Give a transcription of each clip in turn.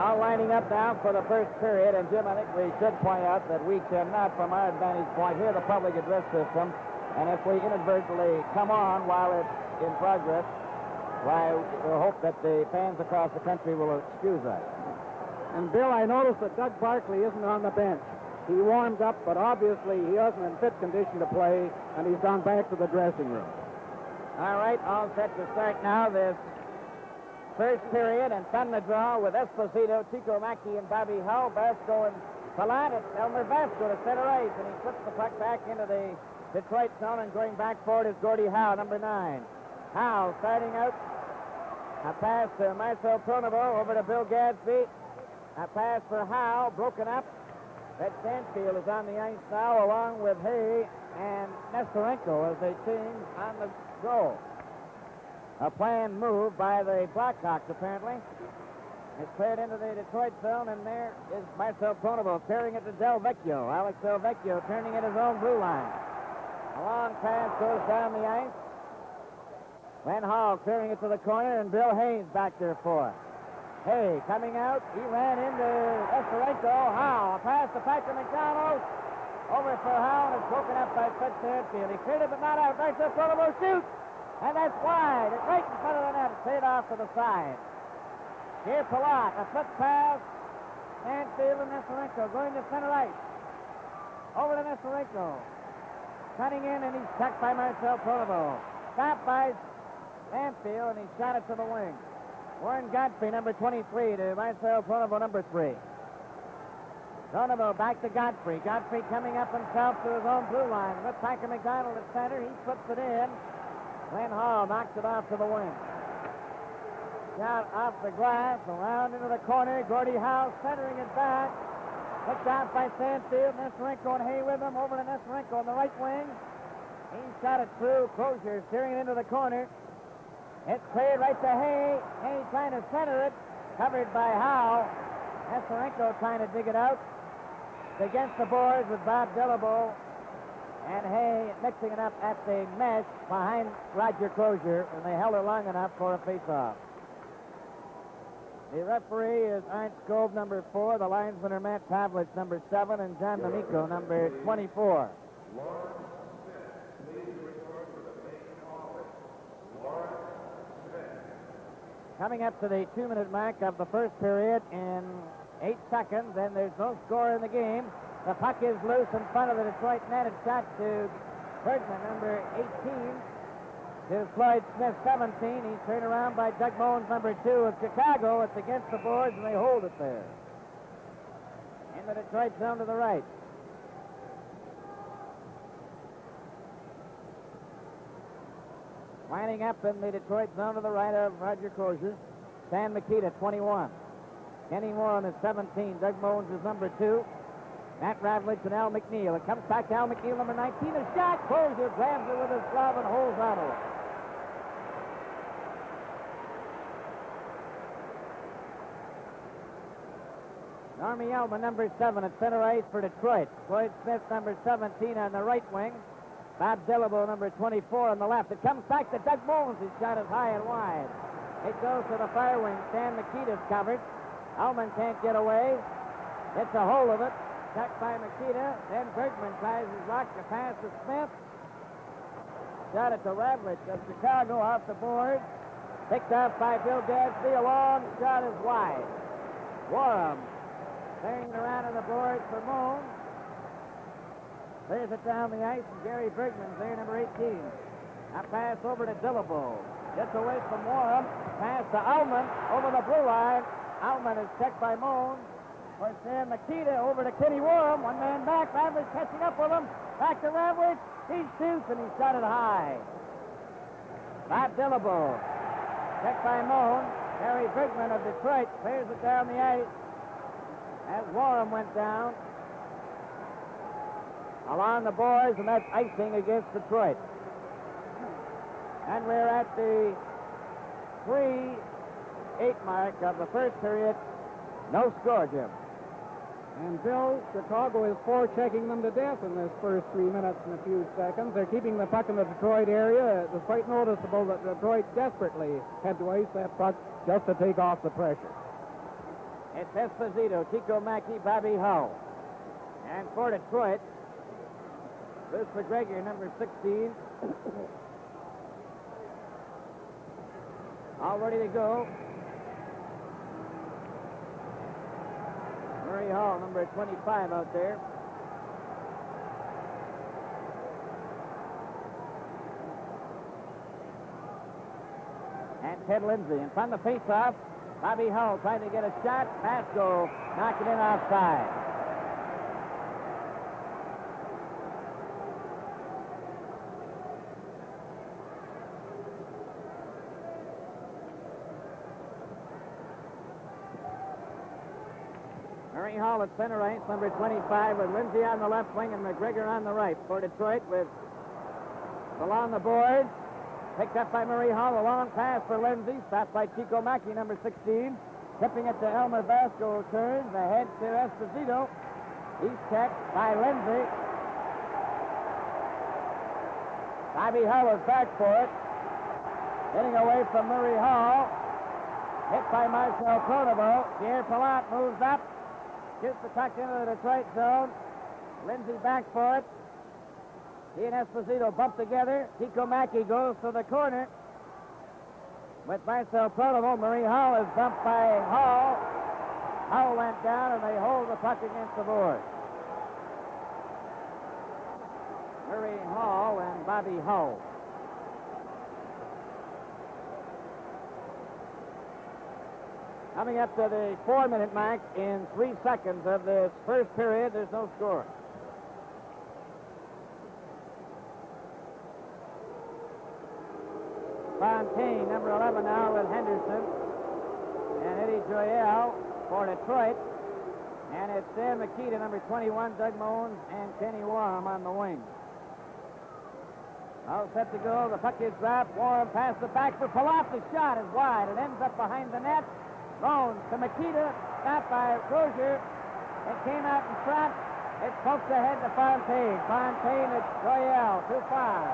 Now lining up now for the first period, and Jim, I think we should point out that we cannot, from our advantage point, hear the public address system, and if we inadvertently come on while it's in progress, why, we'll hope that the fans across the country will excuse us. And, Bill, I noticed that Doug Barkley isn't on the bench. He warmed up, but obviously he isn't in fit condition to play, and he's gone back to the dressing room. All right, all set to start now this first period, and from the draw with Esposito, Chico Mackey, and Bobby Hull. Basco and Palat. It's Elmer Basco to center ice, and he puts the puck back into the Detroit zone, and going back forward is Gordie Howe, number 9. Howe starting out. A pass to Marcel Pronovo over to Bill Gadsby. A pass for Howe, broken up. Red Stanfield is on the ice now, along with Hay and Nestorenko as they change on the goal. A planned move by the Blackhawks, apparently. It's cleared into the Detroit zone, and there is Marcel Pronovo carrying it to Del Vecchio. Alex Del Vecchio turning at his own blue line. A long pass goes down the ice. Glenn Hall clearing it to the corner, and Bill Hayes back there for it. Hay coming out. He ran into Nestorenko. Howe. A pass to Patrick McDonald. Over for Howe, and it's broken up by Fred Stanfield. He cleared it, but not out. Marcel Pronovo shoots. And that's wide. It's right in front of the net. It's paid off to the side. Here, Palat. A flip pass. Stanfield and Nestorenko going to center ice. Over to Nestorenko. Cutting in, and he's checked by Marcel Pronovo. Stopped by Stanfield, and he shot it to the wing. Warren Godfrey, number 23, to Marcel Pronovo, number 3. Pronovo back to Godfrey. Godfrey coming up himself to his own blue line. With Packer McDonald at center. He puts it in. Glenn Hall knocks it off to the wing. Shot off the glass, around into the corner. Gordie Howe centering it back. Picked off by Stanfield. Nestorenko and Hay with him. Over to Nestorenko on the right wing. He shot it through. Crozier steering it into the corner. It's cleared right to Hay. Hay trying to center it. Covered by Howe. Nestorenko trying to dig it out. It's against the boards with Bob Dillabo. And Hay mixing it up at the mesh behind Roger Crozier, and they held it long enough for a face-off. The referee is Arndt Skove, number 4. The linesmen are Matt Pavlich, number 7, and John D'Amico, number 24. Coming up to the 2-minute mark of the first period in 8 seconds, and there's no score in the game. The puck is loose in front of the Detroit net. It's shot to Bergman, number 18, to Floyd Smith, 17. He's turned around by Doug Moens, number 2 of Chicago. It's against the boards, and they hold it there. In the Detroit zone to the right. Lining up in the Detroit zone to the right of Roger Crozier. Stan Mikita, 21. Kenny Warren is 17. Doug Moens is number 2. Matt Ravlich and Al McNeil. It comes back to Al McNeil, number 19. A shot. Crozier grabs it with his glove and holds on to it. Normie Elman, number 7, at center ice for Detroit. Floyd Smith, number 17, on the right wing. Bob Dillabo, number 24, on the left. It comes back to Doug Moens. His shot is high and wide. It goes to the far wing. Stan Mikita's covered. Elman can't get away. Gets a hold of it. Checked by Mikita. Then Bergman tries his luck to pass to Smith. Shot it to Ravlich of Chicago off the board. Picked up by Bill Gadsby. A long shot is wide. Warham clearing around on the board for Moens. Clears it down the ice, and Gary Bergman's there, number 18. A pass over to Dillabo. Gets away from Warham. Pass to Allman over the blue line. Allman is checked by Moens. For Stan Mikita over to Kenny Warham. One man back. Ravlich catching up with him. Back to Ravlich. He shoots, and he shot it high. Bob Dillabo. Checked by Moens. Gary Bergman of Detroit clears it down the ice as Warham went down along the boards, and that's icing against Detroit. And we're at the 3-8 mark of the first period. No score, Jim. And, Bill, Chicago is forechecking them to death in this first 3 minutes and a few seconds. They're keeping the puck in the Detroit area. It was quite noticeable that Detroit desperately had to ice that puck just to take off the pressure. It's Esposito, Chico Mackey, Bobby Hull. And for Detroit, Bruce McGregor, number 16. All ready to go. Murray Hall, number 25 out there. And Ted Lindsay. And from the face-off, Bobby Hull trying to get a shot. Vasco knocking in offside. Murray Hall at center ice, number 25, with Lindsay on the left wing and McGregor on the right for Detroit, with along the board. Picked up by Murray Hall, a long pass for Lindsay, stopped by Chico Mackey, number 16. Tipping it to Elmer Vasco, turns ahead to Esposito. He's checked by Lindsay. Bobby Hull is back for it. Getting away from Murray Hall. Hit by Marcel Pronovo. Pierre Palat moves up. Shoots the puck into the Detroit zone. Lindsay back for it. He and Esposito bump together. Chico Mackey goes to the corner. With Marcel Pronovo, Murray Hall is bumped by Hall. Hull went down, and they hold the puck against the board. Murray Hall and Bobby Hull. Coming up to the 4-minute mark in 3 seconds of this first period, there's no score. Fontaine, number 11 now with Henderson. And Eddie Joyelle for Detroit. And it's Sam Makita, number 21, Doug Moans, and Kenny Warham on the wing. All set to go. The puck is dropped. Warham passes it back for Palat. The shot is wide. It ends up behind the net. Moans to Makita. Stopped by Rozier. It came out in front. It pokes ahead to Fontaine. Fontaine to Joyelle. Too far.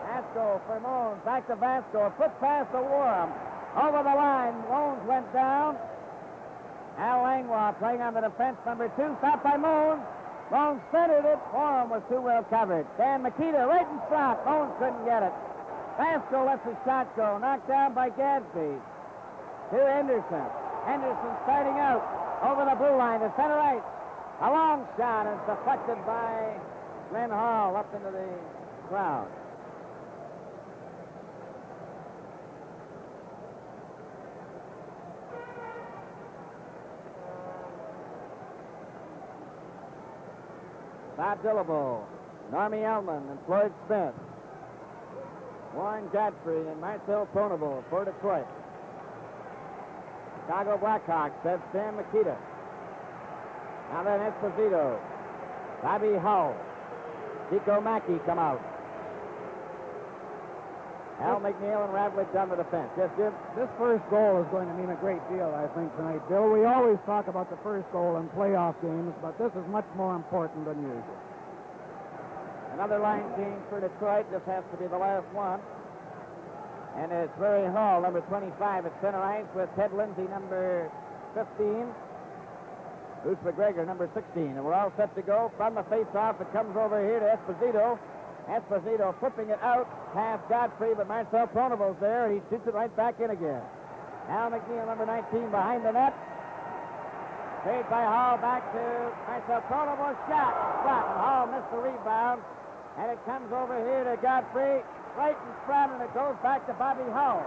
Vasco for Moans. Back to Vasco. A foot pass to Warham. Over the line. Moans went down. Al Langlois playing on the defense, number 2. Stopped by Moans. Moans centered it. Warham was too well covered. Dan Makita right in front. Moans couldn't get it. Vasco lets the shot go. Knocked down by Gadsby. To Henderson. Henderson starting out over the blue line to center ice. A long shot is deflected by Glenn Hall up into the crowd. Bob Dillable, Normie Ellman, and Floyd Smith. Warren Godfrey and Marcel Pronovo for Detroit. Chicago Blackhawks, that's Sam Makita. Now then Esposito, Bobby Hull, Chico Mackey come out. Al McNeil and Ravlich on the defense. Yes, Jim? This first goal is going to mean a great deal, I think, tonight, Bill. We always talk about the first goal in playoff games, but this is much more important than usual. Another line change for Detroit. This has to be the last one. And it's Murray Hall, number 25 at center ice, with Ted Lindsay, number 15. Bruce McGregor, number 16. And we're all set to go. From the face-off, it comes over here to Esposito. Esposito flipping it out past Godfrey, but Marcel Pronovo's there, and he shoots it right back in again. Al McNeil, number 19, behind the net. Paid by Hall back to Marcel Pronovo. Shot. Shot. And Hall missed the rebound. And it comes over here to Godfrey, right in front, and it goes back to Bobby Hull.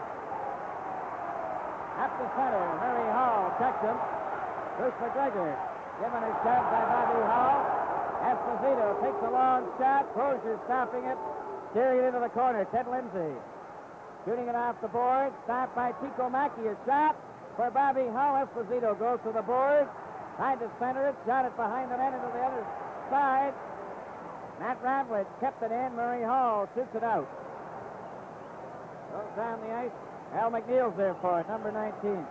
Up the center, Murray Hall checks him. Bruce McGregor given a shot by Bobby Hull. Esposito takes a long shot. Crozier stopping it, steering it into the corner. Ted Lindsay shooting it off the board. Stopped by Chico Mackey. A shot for Bobby Hull. Esposito goes to the board. Tried to center it. Shot it behind the net into the other side. Matt Ravlich kept it in. Murray Hall shoots it out. Goes down the ice. Al McNeil's there for it, number 19.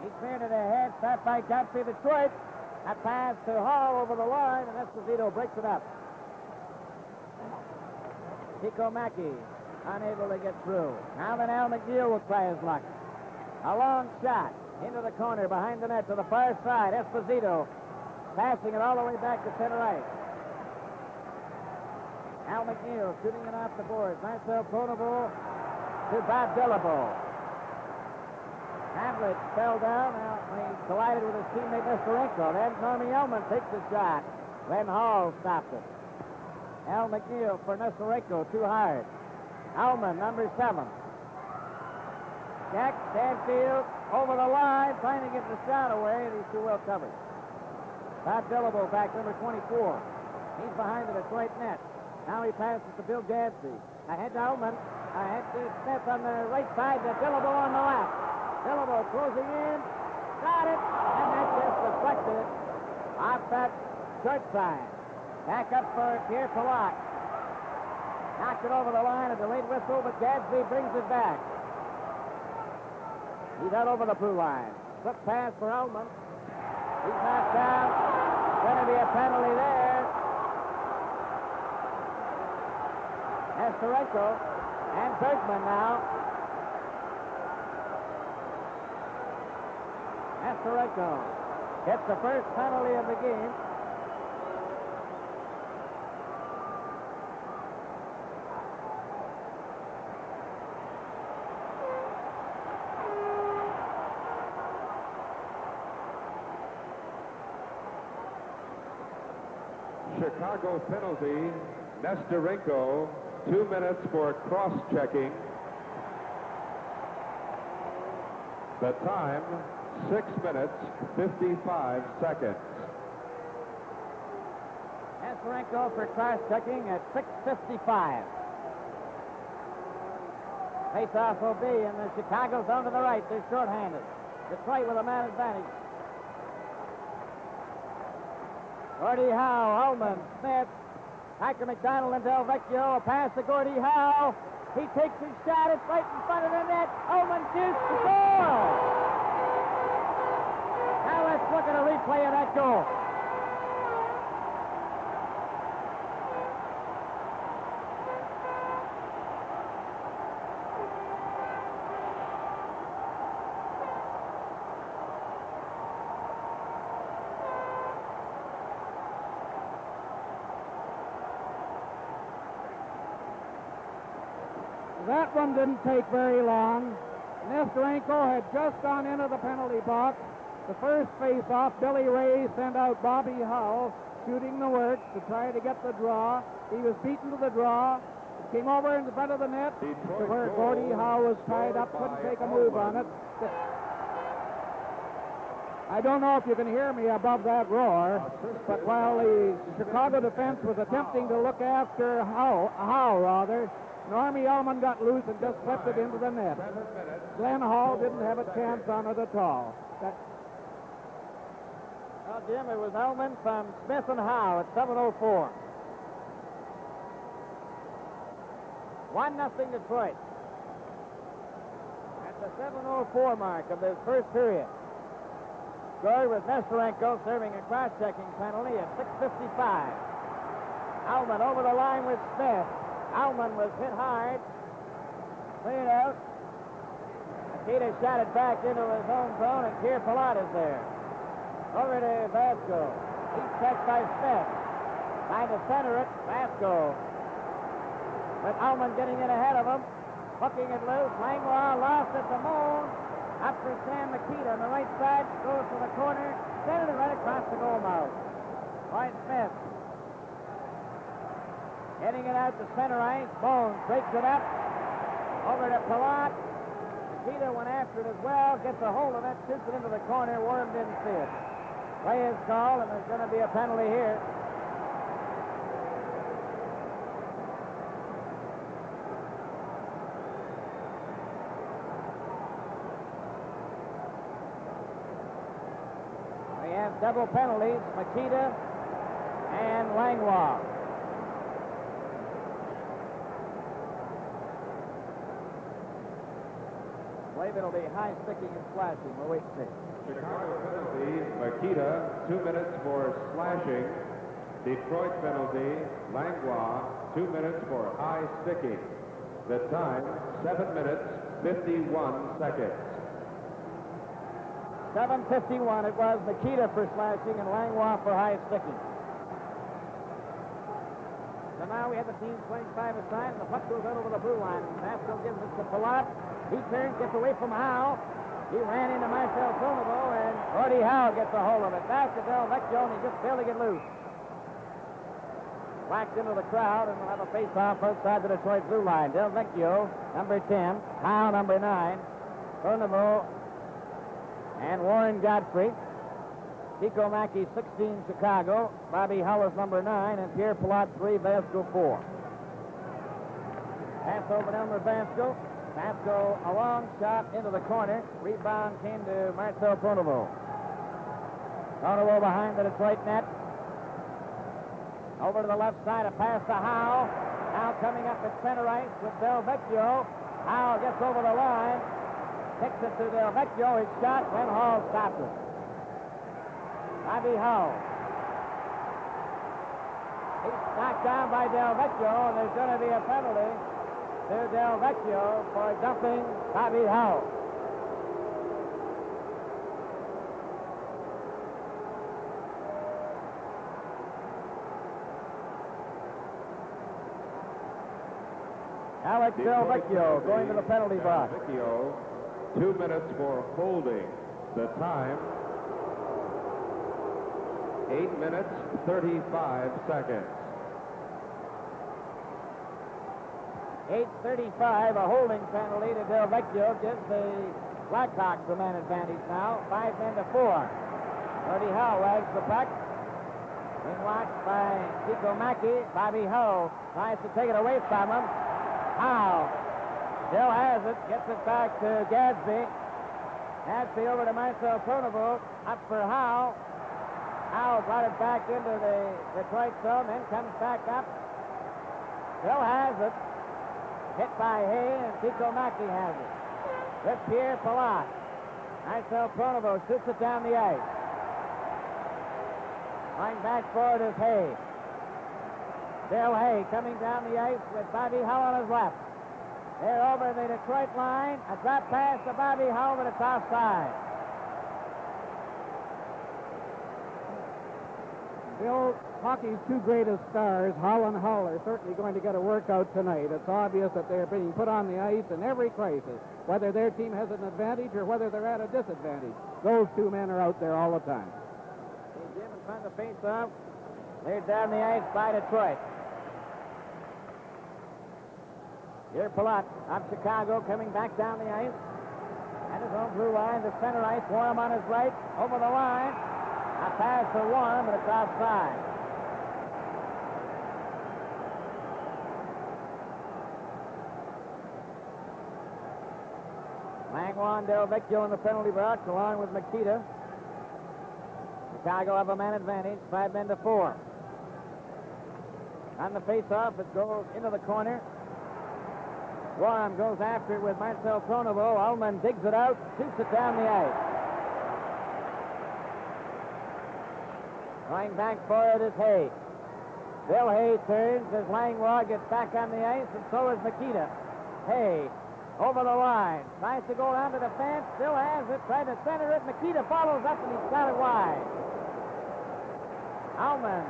He's cleared it ahead. Stopped by Godfrey Detroit. A pass to Hall over the line, and Esposito breaks it up. Chico Mackey unable to get through. Now then Al McNeil will try his luck. A long shot. Into the corner, behind the net, to the far side. Esposito passing it all the way back to center ice. Al McNeil shooting it off the boards. Marcel Pronovo to Bob Dillabo. Hamlet fell down. Now he collided with his teammate Nestorenko. Then Normie Ullman takes the shot. Glenn Hall stopped it. Al McNeil for Nestorenko, too hard. Ullman, number 7. Jack Stanfield over the line, trying to get the shot away, and he's too well covered. Bob Dillabo back, number 24. He's behind the Detroit net. Now he passes to Bill Gadsby. Ahead to Ullman. Ahead to Smith on the right side to Dillabo on the left. Dillabo closing in. Got it. And that just deflected off that short side. Back up for Pierre Palat. Knocked it over the line, a delayed whistle, but Gadsby brings it back. He's out over the blue line. Quick pass for Ullman. He's knocked down. Going to be a penalty there. Nestorenko and Bergman now. Nestorenko gets the first penalty of the game. Chicago penalty. Nestorenko, 2 minutes for cross-checking. The time, 6 minutes, 55 seconds. Nestorenko for cross-checking at 6:55. Face-off will be in the Chicago zone to the right. They're short-handed. Detroit with a man advantage. Gordie Howe, Ullman, Smith, Hiker McDonald and Del Vecchio. A pass to Gordie Howe. He takes his shot. It's right in front of the net. Ullman shoots the goal. Now let's look at a replay of that goal. That one didn't take very long. Nestorenko had just gone into the penalty box. The first face-off, Billy Ray sent out Bobby Hull, shooting the works to try to get the draw. He was beaten to the draw. It came over in front of the net to where Gordie Howe was tied up, couldn't take a move on it. I don't know if you can hear me above that roar, but while the Chicago defense was attempting to look after Howe, Normie Ullman got loose and just slipped it into the net. Glenn Hall didn't have a chance on it at all. Well, Jim, it was Ullman from Smith and Howe at 7:04. 1-0 Detroit. At the 7:04 mark of this first period. Scored with Nestorenko serving a cross-checking penalty at 6:55. Ullman over the line with Smith. Ullman was hit hard. Cleared out. Nikita shot it back into his own zone, and Pierre Palat is there. Over to Vasco. He's checked by Smith. Trying to center it. Vasco. With Ullman getting in ahead of him. Hooking it loose. Langlois lost at the moon. Up for Sam Nikita on the right side. Goes to the corner. Centered it right across the goal mouth. Lloyd Smith. Getting it out to center ice. Bones breaks it up. Over to Palat. Nikita went after it as well. Gets a hold of it. Shoots it into the corner. Warren didn't see it. Play is called, and there's going to be a penalty here. We have double penalties. Nikita and Langlois. I believe it'll be high sticking and slashing. We'll wait and see. Chicago penalty, Makita, 2 minutes for slashing. Detroit penalty, Langlois, 2 minutes for high sticking. The time, 7 minutes, 51 seconds. 7:51. It was Nikita for slashing and Langlois for high sticking. So now we have the teams playing 5 aside, and the puck goes out over the blue line. Vasco gives it to Palat. He turns, gets away from Howe. He ran into Marcel Pronovo, and Gordie Howe gets a hold of it. Back to Del Vecchio, and he just barely get loose. Whacked into the crowd, and we'll have a face-off outside the Detroit blue line. Del Vecchio, number 10. Howe, number 9. Pronovo and Warren Godfrey. Tico Mackey, 16, Chicago. Bobby Hull is number 9, and Pierre Palat, 3, Vasco, 4. Pass over to Elmer Vasco. Vasco, a long shot into the corner. Rebound came to Marcel Pronovo. Pronovo behind the Detroit net. Over to the left side, a pass to Howe. Now coming up at center ice with Del Vecchio. Howe gets over the line. Kicks it to Del Vecchio. His shot, then Hall stops it. Bobby Hull. He's knocked down by Del Vecchio, and there's going to be a penalty to Del Vecchio for dumping Bobby Hull. Alex Del Vecchio going to the penalty box. Del Vecchio, 2 minutes for holding. The time, 8 minutes, 35 seconds. 8:35, a holding penalty to Del Vecchio gives the Blackhawks the man advantage now. 5 men to 4. Gordie Howe wags the puck. Being watched by Tico Mackey. Bobby Hull tries to take it away from him. Howe still has it, gets it back to Gadsby. Gadsby over to Marcel Pronovo. Up for Howe. Howe brought it back into the Detroit zone, then comes back up. Still has it. Hit by Hay, and Tico Mackey has it. With Pierre Palat. Marcel Pronovo shoots it down the ice. Going back forward is Hay. Bill Hay coming down the ice with Bobby Hull on his left. They're over the Detroit line. A drop pass to Bobby Hull, but it's offside. Bill, hockey's two greatest stars, Hull and Hull, are certainly going to get a workout tonight. It's obvious that they're being put on the ice in every crisis, whether their team has an advantage or whether they're at a disadvantage. Those two men are out there all the time. Jim in front of the face-off. They're down the ice by Detroit. Here Palat of Chicago coming back down the ice. And his own blue line to center ice. Warren on his right. Over the line. A pass to Warren, but it's offside. Langlois and Del Vecchio in the penalty box along with Makita. Chicago have a man advantage. 5 men to 4. On the face-off, it goes into the corner. Warren goes after it with Marcel Pronovo. Ullman digs it out, shoots it down the ice. Going back for it is Hay. Bill Hay turns as Langlois gets back on the ice, and so is Makita. Hay over the line. Tries to go down to the fence. Still has it. Tried to center it. Makita follows up, and he's got it wide. Ullman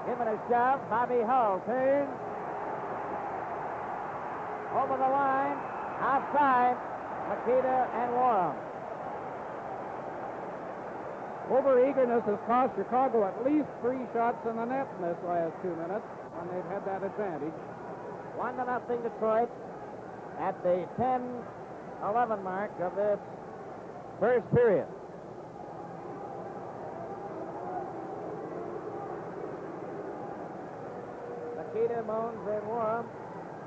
giving a shove. Bobby Hull turns. Over the line. Outside. Makita and Warren. Over-eagerness has cost Chicago at least 3 shots in the net in this last 2 minutes, and they've had that advantage. 1-0 Detroit at the 10-11 mark of this first period. Makita, Moans, and Warren,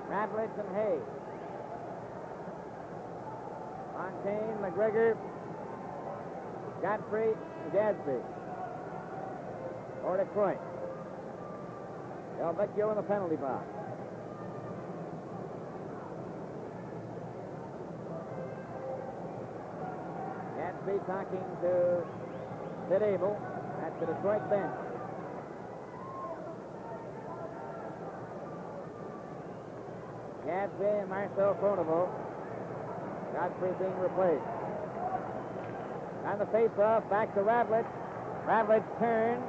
Radlich, and Hayes. Fontaine, McGregor, Godfrey, and Gadsby. For Detroit. Del Vecchio in the penalty box. Gadsby talking to Sid Abel at the Detroit bench. Gadsby and Marcel Pronovo. Godfrey being replaced. On the face-off, back to Ravlich. Ravlich turns.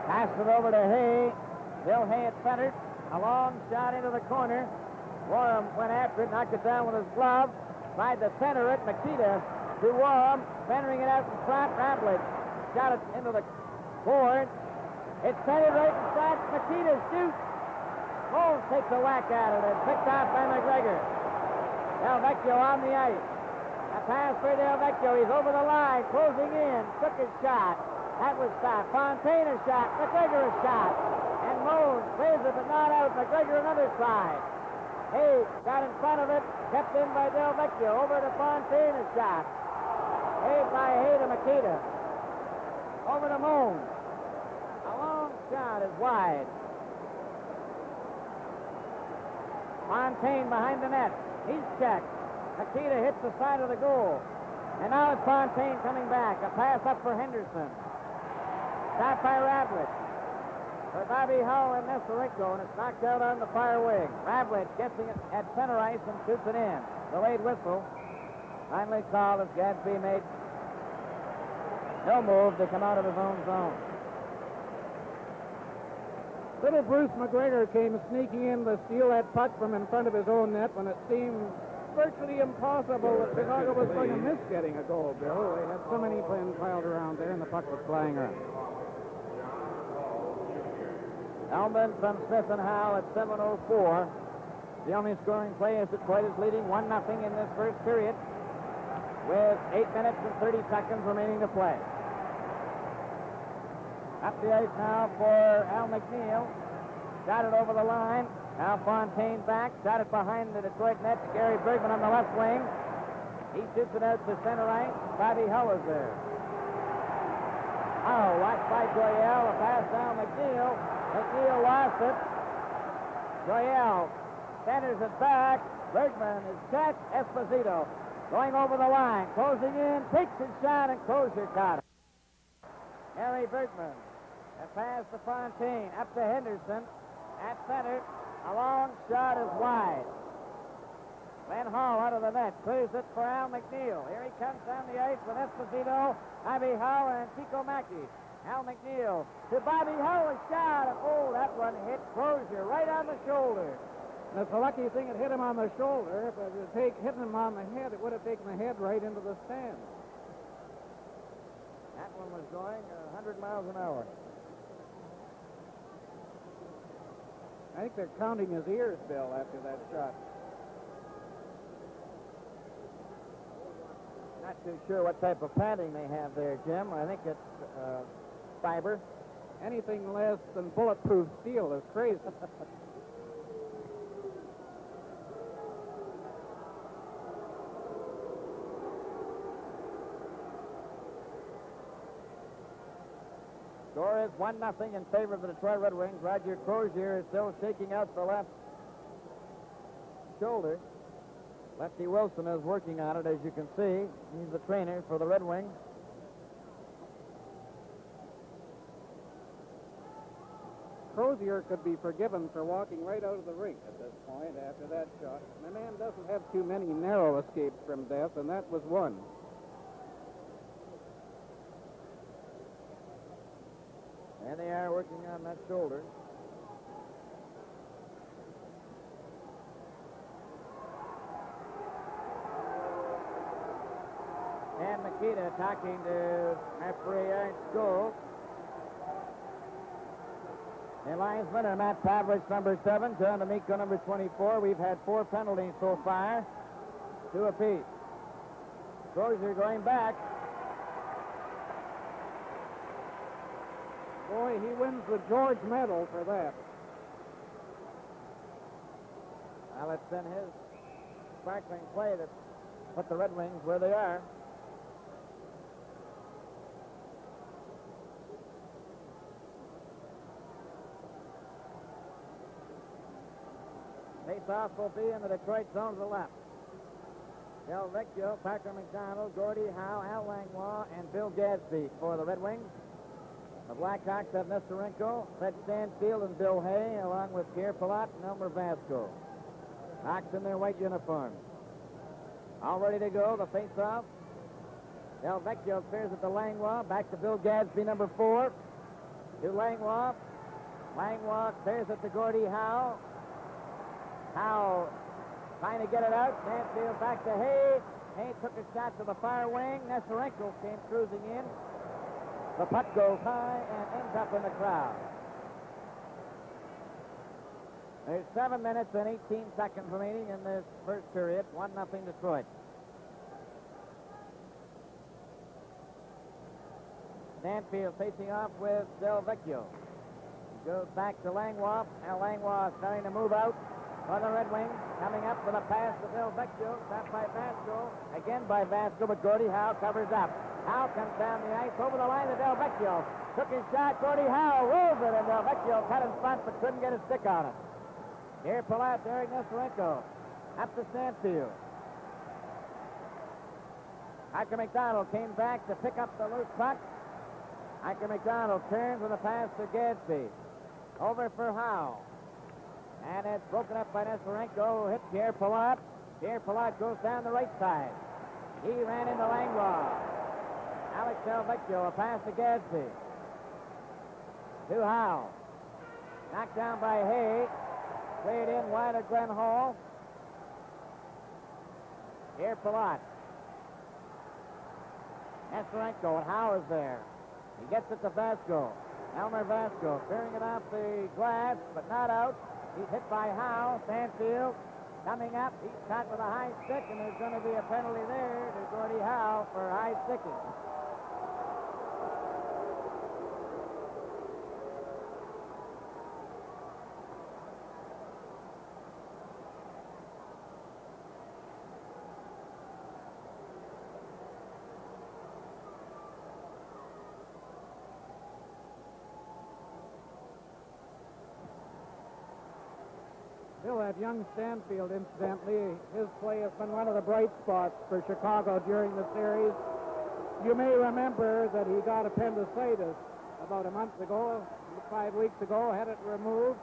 Passed it over to Hay. Bill Hay at center. A long shot into the corner. Warham went after it, knocked it down with his glove. Tried to center it. Makita to Warham. Centering it out in front. Ravlich shot it into the board. It's centered right in front. Makita shoots. Moles takes a whack at it and picked off by McGregor. Del Vecchio on the ice. A pass for Del Vecchio. He's over the line, closing in. Took his shot. That was stopped. Fontaine a shot. McGregor a shot. And Moles plays it, but not out. McGregor another side. Hay got in front of it. Kept in by Del Vecchio. Over to Fontaine a shot. Hay by Hay to Makita. Over to Moles. A long shot is wide. Fontaine behind the net. He's checked. Makita hits the side of the goal. And now it's Fontaine coming back. A pass up for Henderson. Stopped by Ravlich. For Bobby Hull and Nestorenko, and it's knocked out on the far wing. Ravlich gets it at center ice and shoots it in. Delayed whistle. Finally called as Gadsby made no move to come out of his own zone. Little Bruce McGregor came sneaking in to steal that puck from in front of his own net when it seemed virtually impossible that Chicago was going to miss getting a goal, Bill. They had so many men piled around there, and the puck was flying around. Elman from Smith and Howe at 7:04. The only scoring play is Detroit is leading 1-0 in this first period with 8 minutes and 30 seconds remaining to play. Up the ice now for Al McNeil. Got it over the line. Now Fontaine back. Got it behind the Detroit net. Gary Bergman on the left wing. He shoots it out to center ice. Bobby Hull is there. Oh, watched by Joyelle. A pass down McNeil. McNeil lost it. Joyelle centers it back. Bergman is checked. Esposito going over the line. Closing in. Takes his shot and Crozier caught it. Harry Bergman. A pass to Fontaine. Up to Henderson. At center. A long shot is wide. Van Hall out of the net. Clears it for Al McNeil. Here he comes down the ice with Esposito, Bobby Hull, and Chico Mackey. Al McNeil to Bobby Hull. A shot. And, oh, that one hit Crozier right on the shoulder. That's a lucky thing it hit him on the shoulder. If it had hit him on the head, it would have taken the head right into the stand. That one was going 100 miles an hour. I think they're counting his ears, Bill, after that shot. Not too sure what type of padding they have there, Jim. I think it's fiber. Anything less than bulletproof steel is crazy. Score is 1-0 in favor of the Detroit Red Wings. Roger Crozier is still shaking out the left shoulder. Lefty Wilson is working on it, as you can see. He's the trainer for the Red Wings. Crozier could be forgiven for walking right out of the rink at this point after that shot. The man doesn't have too many narrow escapes from death, and that was one. And they are working on that shoulder. And Makita talking to referee Ernst Gould. The linesman are Matt Pavlich, number 7, John D'Amico, number 24. We've had 4 penalties so far, 2 apiece. Crozier going back. Boy, he wins the George Medal for that. Well, it's been his sparkling play that put the Red Wings where they are. Face-off will be in the Detroit zone to the left. Del Vecchio, Parker McDonald, Gordie Howe, Al Langlois, and Bill Gadsby for the Red Wings. The Blackhawks have Nestorenko, Fred Stanfield, and Bill Hay, along with Pierre Palat and Elmer Vasco. Hawks in their white uniforms. All ready to go, the face-off. Del Vecchio clears it to Langlois. Back to Bill Gadsby, number 4. To Langlois. Langlois clears it to Gordie Howe. Howe trying to get it out. Stanfield back to Hay. Hay took a shot to the far wing. Nestorenko came cruising in. The puck goes high and ends up in the crowd. There's 7 minutes and 18 seconds remaining in this first period. 1-0 Detroit. Stanfield facing off with Del Vecchio. He goes back to Langlois. Now Langlois starting to move out for the Red Wings. Coming up with a pass to Del Vecchio. Stopped by Vasco. Again by Vasco, but Gordie Howe covers up. Howe comes down the ice over the line to Del Vecchio. Took his shot. Gordie Howe rolls it, and Del Vecchio cut in front, but couldn't get a stick on it. Here, Palat, Eric Nestorenko. Up to Stanfield. Hiker McDonald came back to pick up the loose puck. Hiker McDonald turns with a pass to Gadsby. Over for Howe. And it's broken up by Nestorenko. Hit Pierre Palat. Pierre Palat goes down the right side. He ran into Langlois. Alex Del Vecchio, a pass to Gadsby. To Howe. Knocked down by Hay. Played in wide of Glenn Hall. Here, Palat. Nestorenko, and Howe is there. He gets it to Vasco. Elmer Vasco clearing it off the glass, but not out. He's hit by Howe. Stanfield coming up. He's shot with a high stick, and there's going to be a penalty there to Gordie Howe for high sticking. Bill, that young Stanfield, incidentally, his play has been one of the bright spots for Chicago during the series. You may remember that he got appendicitis about a month ago, 5 weeks ago, had it removed.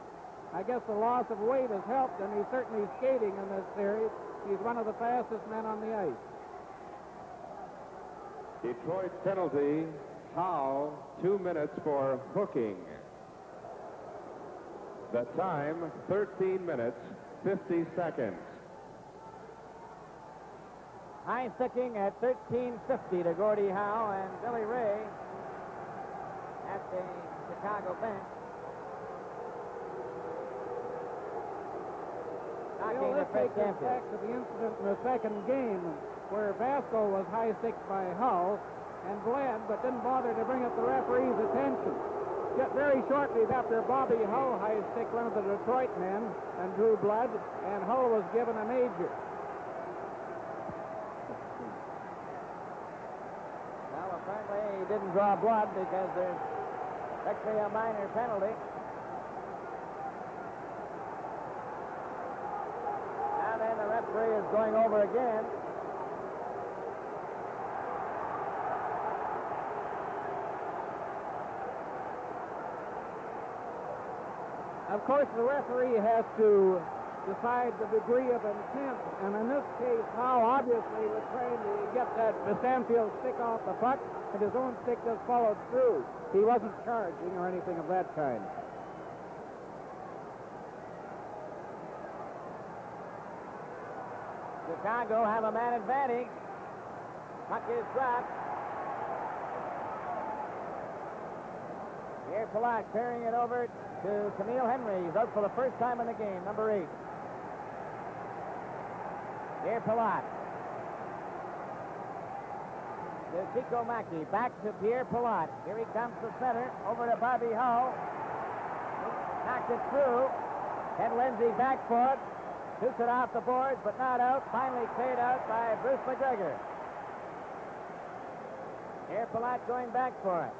I guess the loss of weight has helped, and he's certainly skating in this series. He's one of the fastest men on the ice. Detroit penalty. Howe, 2 minutes for hooking. The time, 13 minutes, 50 seconds. High sticking at 13:50 to Gordie Howe and Billy Ray at the Chicago bench. Bill, let's take us back to the incident in the second game where Vasco was high sticked by Howe and bled, but didn't bother to bring up the referee's attention. Just very shortly after Bobby Hull high sticked one of the Detroit men and drew blood, and Hull was given a major. Well, apparently he didn't draw blood because there's actually a minor penalty. Now then, the referee is going over again. Of course, the referee has to decide the degree of intent, and in this case, Howe obviously was trying to get the Stanfield stick off the puck, and his own stick just followed through. He wasn't charging or anything of that kind. Chicago have a man advantage. Puck is dropped. Here, Palat carrying it over to Camille Henry. He's out for the first time in the game, number 8. Here, Palat. To Chico Mackey. Back to Pierre Palat. Here he comes to center. Over to Bobby Hull. Knocked it through. Ken Lindsay back for it. Shoots it off the boards, but not out. Finally cleared out by Bruce McGregor. Here, Palat going back for it.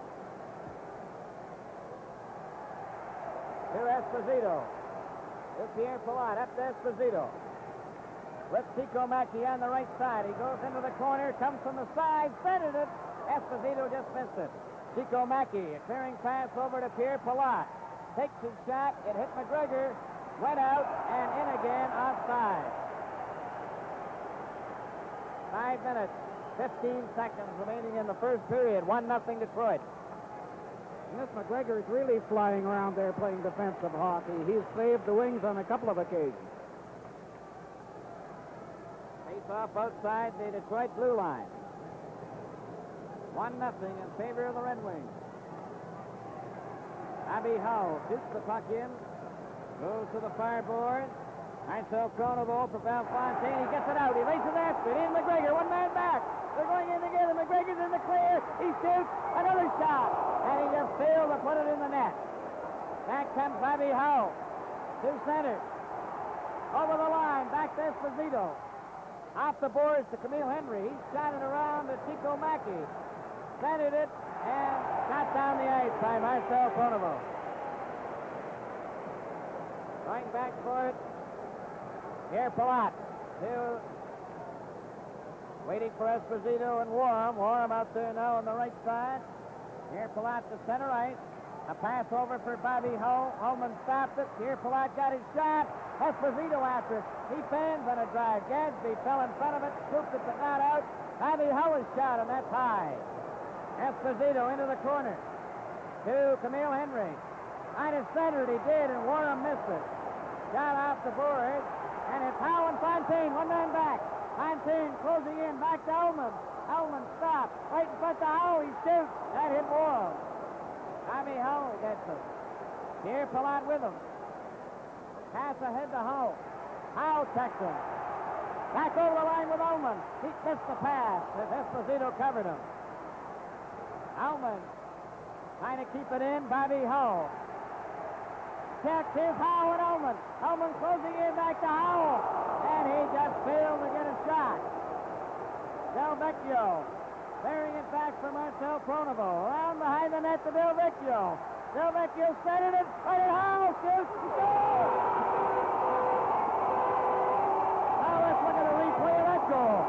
To Esposito. To Pierre Palat. Up to Esposito. With Chico Mackey on the right side. He goes into the corner, comes from the side, centered it. Esposito just missed it. Chico Mackey, a clearing pass over to Pierre Palat. Takes his shot. It hit McGregor. Went out and in again offside. 5 minutes 15 seconds remaining in the first period. 1-0 Detroit. This McGregor's really flying around there playing defensive hockey. He's saved the wings on a couple of occasions. Face off outside the Detroit blue line. 1-0 in favor of the Red Wings. Bobby Hull shoots the puck in. Goes to the fireboard. Marcel Kronevold for Valfontaine. He gets it out. He laces after it. In McGregor. One man back. They're going in together. McGregor's in the clear. He shoots. Another shot. And he just failed to put it in the net. Back comes Bobby Hull. To center. Over the line. Back to Esposito. Off the boards to Camille Henry. He shot it around to Chico Mackey. Centered it and shot down the ice by Marcel Kronevold. Going back for it. Here, Palat. Waiting for Esposito and Warham. Warham out there now on the right side. Here, Palat to center ice. A pass over for Bobby Hull. Ullman stopped it. Here, Palat got his shot. Esposito after it. He fans on a drive. Gadsby fell in front of it. Scooped it, but not out. Bobby Hull is shot, and that's high. Esposito into the corner. To Camille Henry. Might have centered, he did, and Warham missed it. Shot off the board. And it's Howe and Fontaine, one man back. Fontaine closing in, back to Ullman. Ullman stopped, right in front of Howe, he shoots. That hit Warham. Bobby Hull gets it. Here, Palat with him. Pass ahead to Howe. Howe checks him. Back over the line with Ullman. He missed the pass as Esposito covered him. Ullman trying to keep it in, Bobby Hull. Check, here's Howe and Ullman. Ullman closing in back to Howell. And he just failed to get a shot. Del Vecchio bearing it back for Marcel Kronevold. Around behind the net to Del Vecchio. Del Vecchio centered it. Right at Howell. Shoots. Goal! Now let's look at a replay of that goal.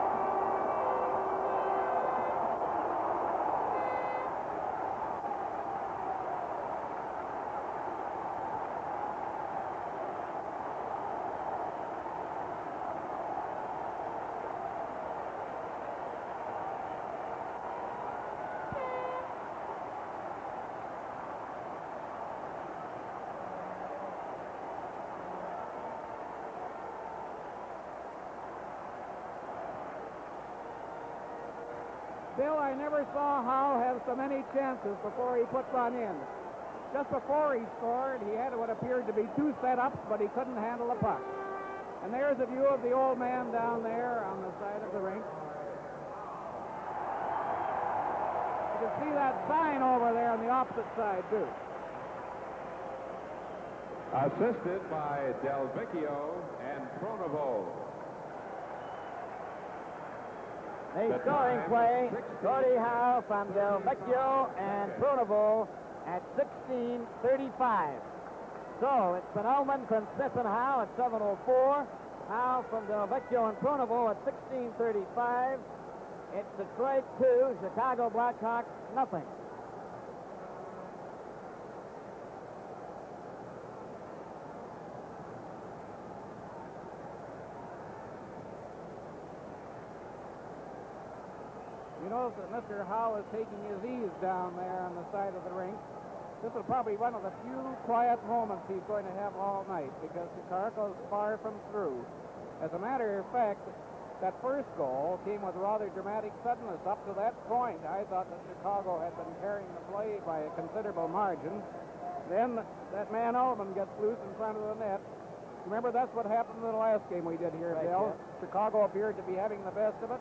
Bill, I never saw Howe have so many chances before he put one in. Just before he scored, he had what appeared to be two setups, but he couldn't handle the puck. And there's a view of the old man down there on the side of the rink. You can see that sign over there on the opposite side, too. Assisted by Del Vecchio and Kronevold. The scoring play, Gordie Howe from Del Vecchio and Kronevold at 16:35. So it's been Ullman from Smith and Howe at 7:04. Howe from Del Vecchio and Kronevold at 16:35. It's Detroit 2, Chicago Blackhawks nothing. You notice that Mr. Howe is taking his ease down there on the side of the rink. This is probably one of the few quiet moments he's going to have all night because Chicago is far from through. As a matter of fact, that first goal came with rather dramatic suddenness. Up to that point, I thought that Chicago had been carrying the play by a considerable margin. Then that man Ullman gets loose in front of the net. Remember, that's what happened in the last game we did here, Right, Bill. yeah. Chicago appeared to be having the best of it.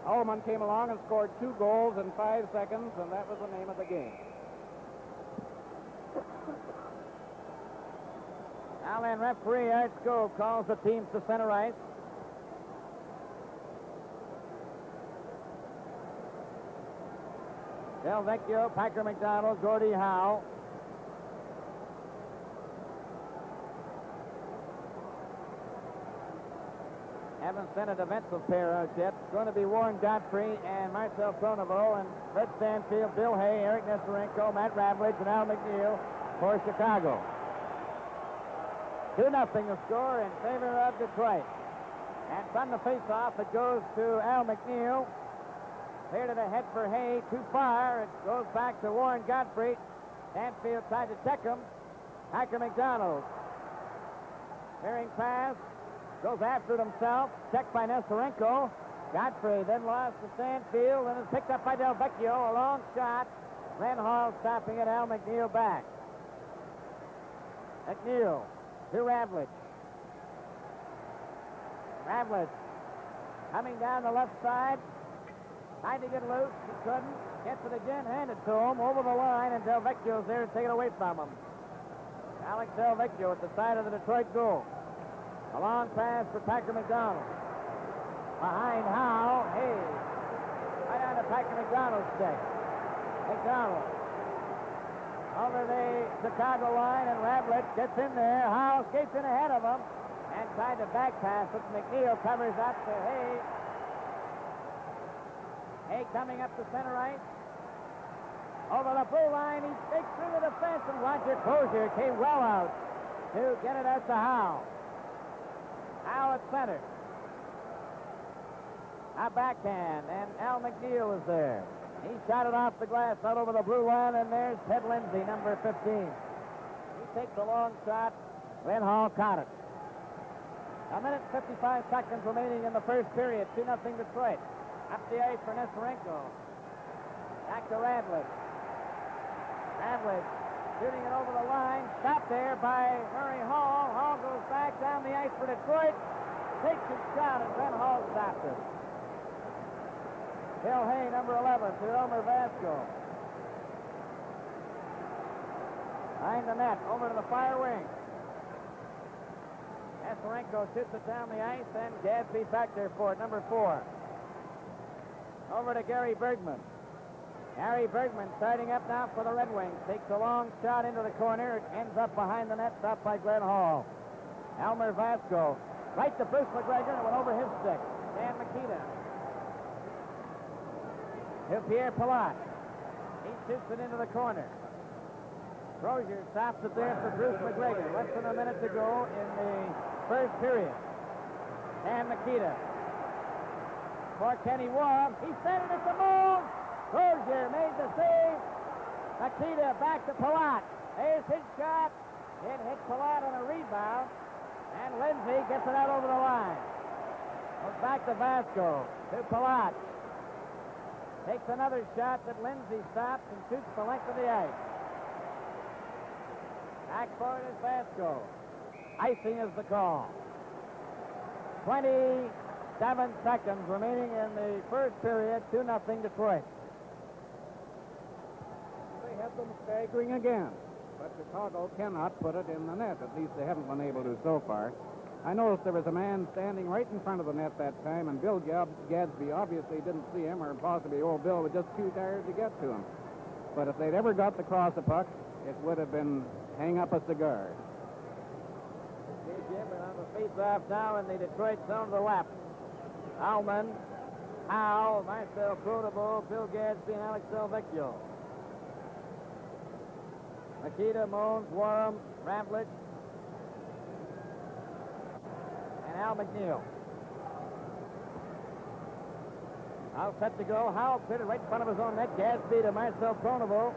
Ullman came along and scored 2 goals in 5 seconds, and that was the name of the game. Now then, referee Art Skov calls the teams to center ice. Del Vecchio, Packer McDonald, Gordie Howe. Haven't sent a defensive pair out yet. It's going to be Warren Godfrey and Marcel Kronevold and Fred Stanfield, Bill Hay, Eric Nestorenko, Matt Ravlich, and Al McNeil for Chicago. 2-0 the score in favor of Detroit. And from the face-off, it goes to Al McNeil. Cleared it ahead for Hay. Too far. It goes back to Warren Godfrey. Stanfield tried to check him. Hacker McDonald. Clearing pass. Goes after it himself. Checked by Nestorenko. Godfrey then lost to Stanfield and is picked up by Delvecchio. A long shot. Len Hall stopping it. Al McNeil back. McNeil to Ravlich. Ravlich coming down the left side. Tried to get loose. He couldn't. Gets it again. Handed to him over the line, and Delvecchio's there to take it away from him. Alex Delvecchio at the side of the Detroit goal. A long pass for Packer McDonald. Behind Howe. Hey. Right on to Packer McDonald's stick. McDonald. Over the Chicago line, and Ravlich gets in there. Howe skates in ahead of him and tried to back pass it. McNeil covers up to Hay. Hay coming up to center ice. Over the blue line, he takes through the defense, and Roger Crozier came well out to get it out to Howe. Howe at center. A backhand, and Al McNeil is there. He shot it off the glass out over the blue line, and there's Ted Lindsay, number 15. He takes a long shot. Glenn Hall caught it. A minute and 55 seconds remaining in the first period. 2-0 Detroit. Up the ice for Nestorenko. Back to Ravlich. Ravlich shooting it over the line. Stopped there by Murray Hall. Hall goes back down the ice for Detroit. Takes his shot, and Glenn Hall stopped it. Bill Hay, number 11, to Elmer Vasco. Behind the net, over to the far wing. Nestorenko shoots it down the ice, and Gadsby's back there for it, number 4. Over to Gary Bergman. Gary Bergman starting up now for the Red Wings. Takes a long shot into the corner. It ends up behind the net, stopped by Glenn Hall. Elmer Vasco. Right to Bruce McGregor, and it went over his stick. Dan Makita. To Pierre Palat. He shoots it into the corner. Crozier stops it there for Bruce McGregor. Less than a minute to go in the first period. Dan Makita. For Kenny Waugh. He sent it at the moon. Crozier made the save. Makita back to Palat. There's his shot. It hit Palat on a rebound. And Lindsay gets it out over the line. Goes back to Vasco. To Palat. Takes another shot that Lindsay stops and shoots the length of the ice. Back for it is Vasco. Icing is the call. 27 seconds remaining in the first period. 2-0 Detroit. They have them staggering again, but Chicago cannot put it in the net. At least they haven't been able to so far. I noticed there was a man standing right in front of the net that time, and Bill Gadsby obviously didn't see him, or possibly old Bill was just too tired to get to him. But if they'd ever got to cross the puck, it would have been hang up a cigar. Jim, and on the face-off now in the Detroit zone to the left. Alman, Howe, Marcel Pronovo, Bill Gadsby, and Alex Delvecchio. Makita, Moans, Warham, Ravlich, and Al McNeil. Howe set to go. Howe cleared it right in front of his own net. Gadsby to Marcel Pronovo.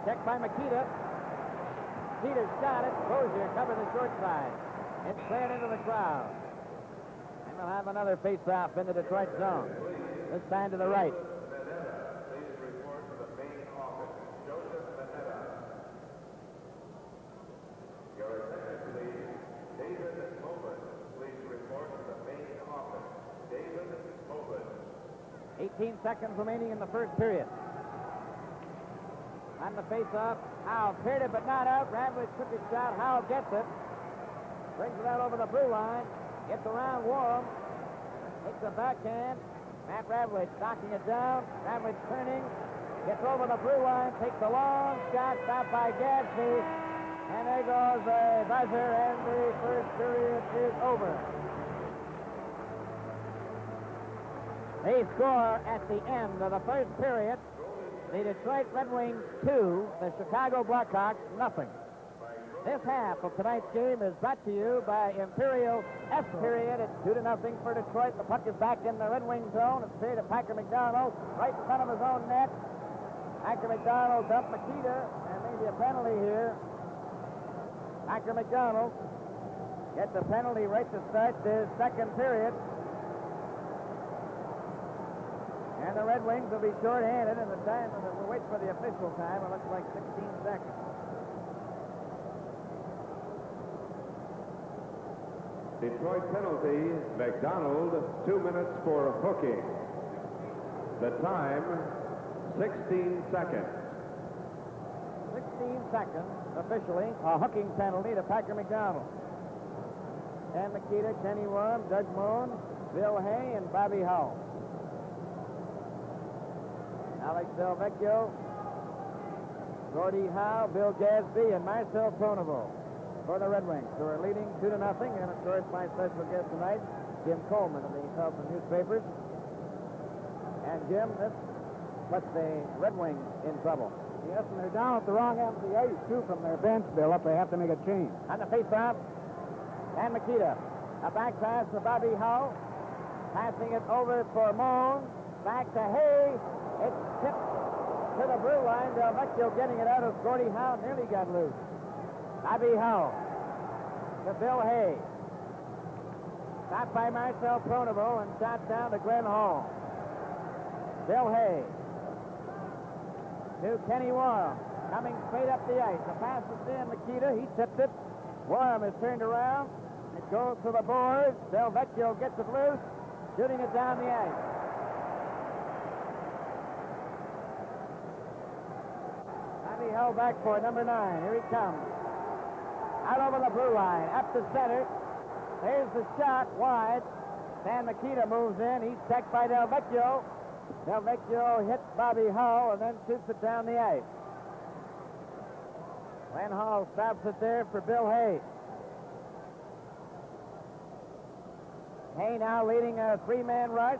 Checked by Makita. Peters shot it. Crozier covered the short side. It's cleared into the crowd. And we'll have another face-off in the Detroit zone. This time to the right. Please report to the main office. Joseph Manetta. Your attention, please. David Moblin. Please report to the main office. David Moblin. 18 seconds remaining in the first period. On the face-off, Howe cleared it but not out. Ravlich took his shot. Howe gets it. Brings it out over the blue line. Gets around Warham. Takes a backhand. Matt Ravlich knocking it down. Ravlich turning. Gets over the blue line. Takes a long shot. Stopped by Gadsby. And there goes the buzzer, and the first period is over. They score at the end of the first period. The Detroit Red Wings 2, the Chicago Blackhawks 0. This half of tonight's game is brought to you by Imperial F period. It's 2-0 for Detroit. The puck is back in the Red Wing zone. It's cleared to Packer McDonald right in front of his own net. Packer McDonald dumped Makita, and maybe a penalty here. Packer McDonald gets a penalty right to start the second period. And the Red Wings will be short-handed, and the time, we'll wait for the official time. It looks like 16 seconds. Detroit penalty, McDonald, 2 minutes for hooking. The time, 16 seconds. 16 seconds, officially, a hooking penalty to Packer McDonald. Dan Makita, Kenny Worm, Doug Moon, Bill Hay, and Bobby Hull. Alex Del Vecchio, Gordie Howe, Bill Gadsby, and Marcel Pronovo for the Red Wings, who are leading 2-0. And, of course, my special guest tonight, Jim Coleman of the Tulsa newspapers. And, Jim, this puts the Red Wings in trouble. Yes, and they're down at the wrong end of the ice, too, from their bench build-up. They have to make a change. On the face-off, Dan Makita. A back pass to Bobby Hull. Passing it over for Moon. Back to Hay. It's tipped to the blue line. Del Vecchio getting it out of Gordie Howe. Nearly got loose. Bobby Hull to Bill Hay. Stopped by Marcel Pronovo and shot down to Glenn Hall. Bill Hay to Kenny Worm. Coming straight up the ice. The pass is in Makita. He tipped it. Worm is turned around. It goes to the boards. Del Vecchio gets it loose. Shooting it down the ice. Bobby held back for number 9. Here he comes. Out over the blue line, up to center. There's the shot, wide. Dan Makita moves in. He's checked by Del Vecchio. Del Vecchio hits Bobby Hull and then shoots it down the ice. Glenn Hall stops it there for Bill Hay. Hay now leading a 3-man rush.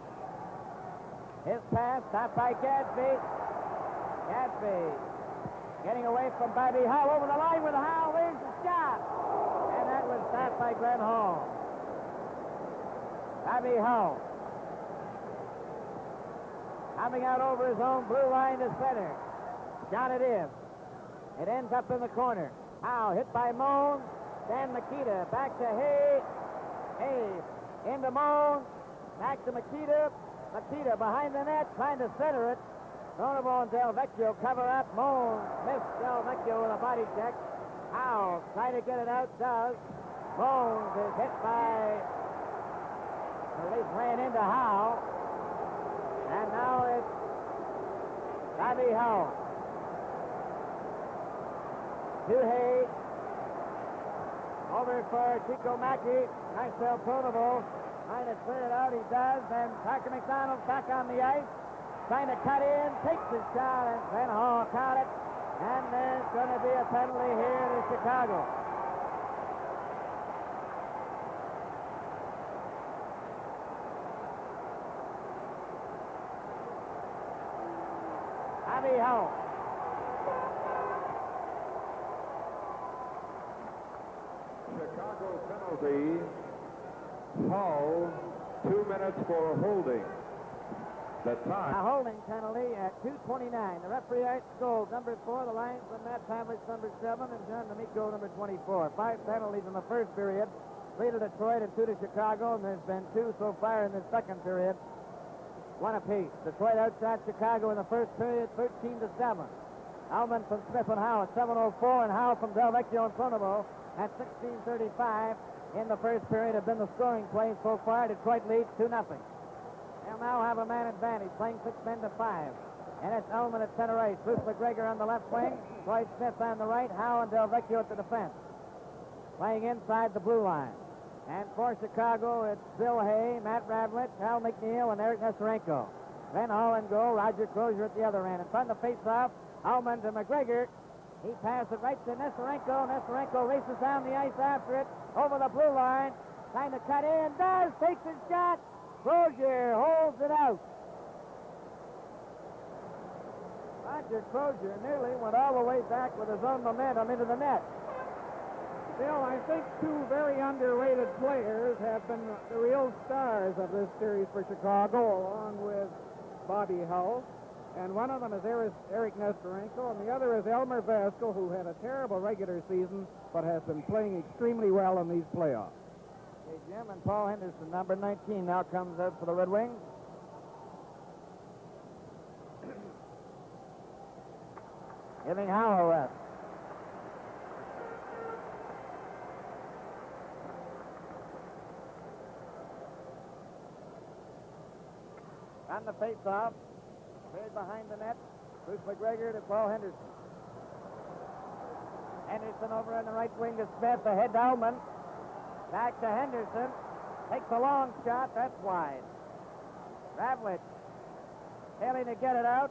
His pass, stopped by Gadsby. Gadsby getting away from Bobby Hull over the line with Hull. There's the shot. And that was stopped by Glenn Hall. Bobby Hull coming out over his own blue line to center. Shot it in. It ends up in the corner. Hull hit by Moon. Dan Makita back to Hay. Hay into Moon. Back to Makita. Makita behind the net trying to center it. Pronovo and Del Vecchio cover up. Moon missed Del Vecchio with a body check. Howe trying to get it out, does. Bones is hit by, or at least ran into Howe. And now it's Bobby Hull. To Hay. Over for Chico Mackey. Marcel Pronovo trying to clear it out. He does. And Packer McDonald back on the ice. Trying to cut in, takes his shot, and Glenn Hall caught it. And there's going to be a penalty here to Chicago. Bobby Hull. Chicago penalty. Hull, 2 minutes for holding. The time. A holding penalty at 2:29. The referee Art Scholes, number 4. The linesman Matt Pavlich, number 7. And John D'Amico, number 24. 5 penalties in the first period. 3 to Detroit and 2 to Chicago. And there's been 2 so far in the second period. 1 apiece. Detroit outshot Chicago in the first period, 13-7. Alman from Smith and Howe at 7:04. And Howe from Del Vecchio and Pronovo at 16:35 in the first period have been the scoring plays so far. Detroit leads 2-0. They'll now have a man advantage, playing 6 men to 5. And it's Ullman at center ice. Bruce McGregor on the left wing. Floyd Smith on the right. Howe and Del Vecchio at the defense. Playing inside the blue line. And for Chicago, it's Bill Hay, Matt Ravlich, Al McNeil, and Eric Nestorenko. Then Hall and goal. Roger Crozier at the other end. And from the face-off, Ullman to McGregor. He passed it right to Nestorenko. Nestorenko races down the ice after it. Over the blue line. Trying to cut in. Does. Takes his shot. Crozier holds it out. Roger Crozier nearly went all the way back with his own momentum into the net. Bill, I think two very underrated players have been the real stars of this series for Chicago, along with Bobby Hull. And one of them is Eric Nestorenko, and the other is Elmer Vesco, who had a terrible regular season, but has been playing extremely well in these playoffs. Okay, Jim, and Paul Henderson, number 19, now comes out for the Red Wings. Giving Howe a rest. On the face-off, cleared behind the net, Bruce McGregor to Paul Henderson. Henderson over on the right wing to Smith, ahead to Ullman. Back to Henderson, takes a long shot, that's wide. Ravlich failing to get it out.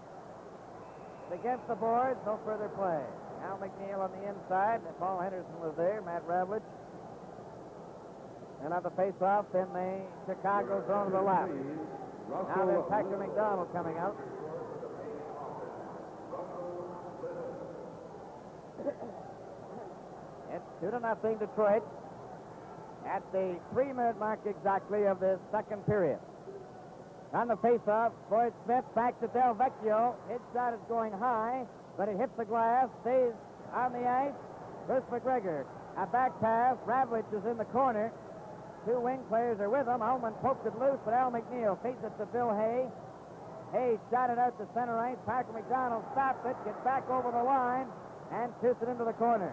It's against the boards, no further play. Al McNeil on the inside, and Paul Henderson was there, Matt Ravlich. And on the face-off, in the Chicago zone to the left. Now there's Packer McDonald coming out. It's 2-0 Detroit at the 3-minute mark exactly of the second period. On the face-off, Floyd Smith back to Del Vecchio. His shot is going high, but it hits the glass, stays on the ice. Bruce McGregor, a back pass. Ravlich is in the corner. Two wing players are with him. Ullman poked it loose, but Al McNeil feeds it to Bill Hay. Hay shot it out to center ice. Packer McDonald stops it, gets back over the line, and shoots it into the corner.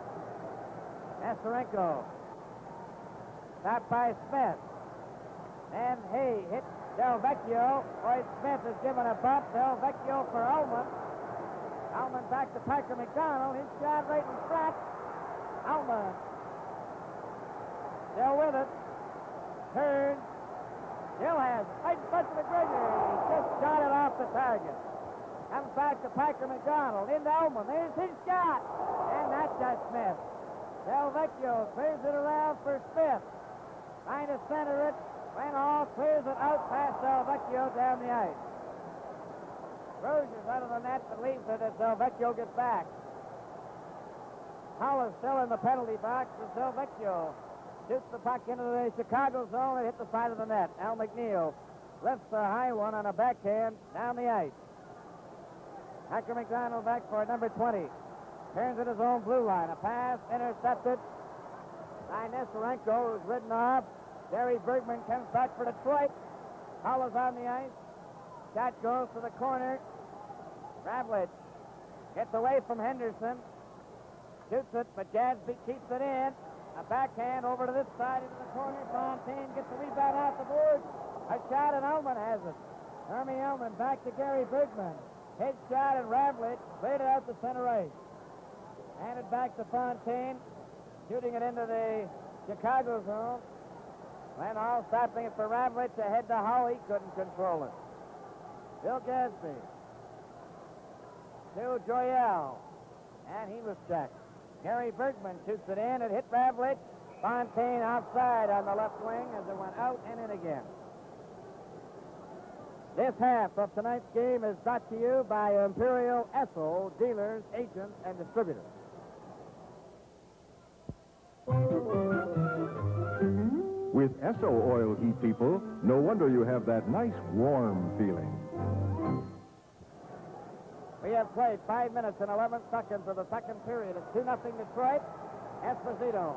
Nestorenko. Stopped by Smith. And Hay hits Del Vecchio. Floyd Smith is given a bump. Del Vecchio for Ullman. Ullman back to Packer McDonald. His shot right in front. Ullman still with it. Turns. Still has it. Right in front of McGregor. He just shot it off the target. Comes back to Packer McDonald. Into Ullman. There's his shot. And that's just Smith. Del Vecchio clears it around for Smith. Trying to center it. Randall clears it out past Del Vecchio down the ice. Rogers out of the net, but leaves it as Del Vecchio gets back. Hull is still in the penalty box as Del Vecchio shoots the puck into the Chicago zone and hits the side of the net. Al McNeil lifts the high one on a backhand down the ice. Packer McDonald back for number 20. Turns at his own blue line. A pass intercepted by Nestorenko, who's ridden off. Gary Bergman comes back for Detroit. Hull is on the ice. Shot goes to the corner. Ravlich gets away from Henderson. Shoots it, but Gadsby keeps it in. A backhand over to this side into the corner. Fontaine gets the rebound off the board. A shot, and Ullman has it. Hermie Ullman back to Gary Bergman. His shot, and Ravlich played it out to center ice. Handed back to Fontaine. Shooting it into the Chicago zone. All stopping it for Ravlich. Ahead to Hull. He couldn't control it. Bill Gadsby to Joyelle. And he was checked. Gary Bergman shoots it in. It hit Ravlich. Fontaine offside on the left wing as it went out and in again. This half of tonight's game is brought to you by Imperial Esso dealers, agents, and distributors. With Esso oil heat, people, no wonder you have that nice warm feeling. We have played 5 minutes and 11 seconds of the second period. It's 2-0 Detroit. Esposito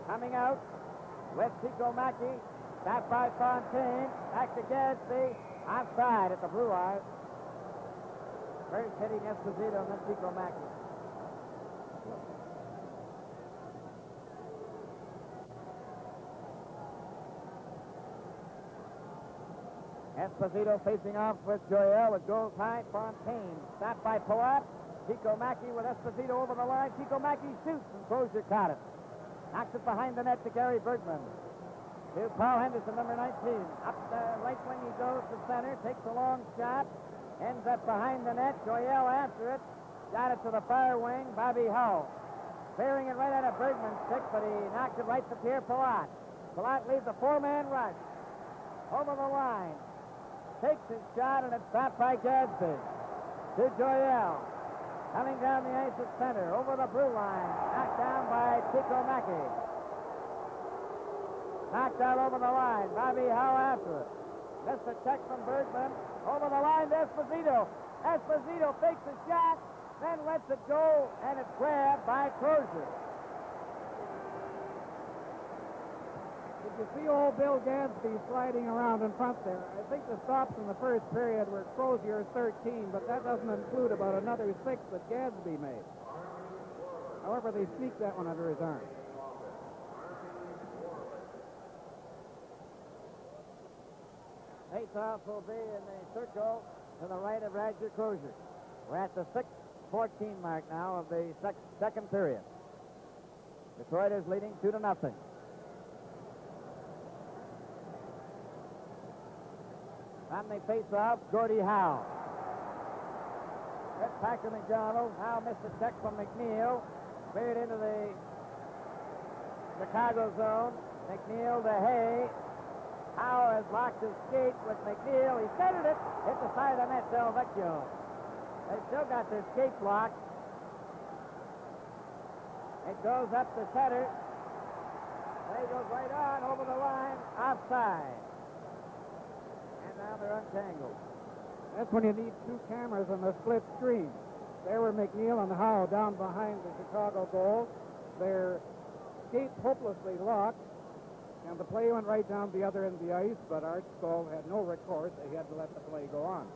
coming out with Chico Mackey. Stopped by Fontaine. Back to Gadsby. Offside at the blue line. First hitting Esposito and then Chico Mackey. Esposito facing off with Joyelle. It goes high. Fontaine stopped by Palat. Chico Mackey with Esposito over the line. Chico Mackey shoots and Crozier caught it. Knocks it behind the net to Gary Bergman. To Paul Henderson, number 19. Up the right wing he goes to center. Takes a long shot. Ends up behind the net. Joyelle after it. Got it to the far wing. Bobby Hull. Clearing it right out of Bergman's stick, but he knocked it right to Pierre Palat. Palat leads a four-man rush. Over the line. Takes his shot, and it's stopped by Gadsby. To Joyelle. Coming down the ice at center, over the blue line, knocked down by Chico Mackey. Knocked out over the line, Bobby Howe after it. Missed a check from Bergman, over the line to Esposito. Esposito fakes a shot, then lets it go, and it's grabbed by Crozier. Did you see old Bill Gadsby sliding around in front there? I think the stops in the first period were Crozier's 13, but that doesn't include about another 6 that Gadsby made. However, they sneaked that one under his arm. Face-off will be in the circle to the right of Roger Crozier. We're at the 6:14 mark now of the second period. Detroit is leading 2-0. On the face-off, Gordie Howe. Gets back to McDonald. Howe missed a check from McNeil. Cleared into the Chicago zone. McNeil to Hay. Howe has locked his skate with McNeil. He centered it. Hit the side of the net, Del Vecchio. They still got their skate blocked. It goes up the center. They goes right on over the line. Offside. And now they're untangled. That's when you need 2 cameras on the split screen. There were McNeil and Howe down behind the Chicago goal. Their skates hopelessly locked. And the play went right down the other end of the ice, but Art Stoll had no recourse. He had to let the play go on.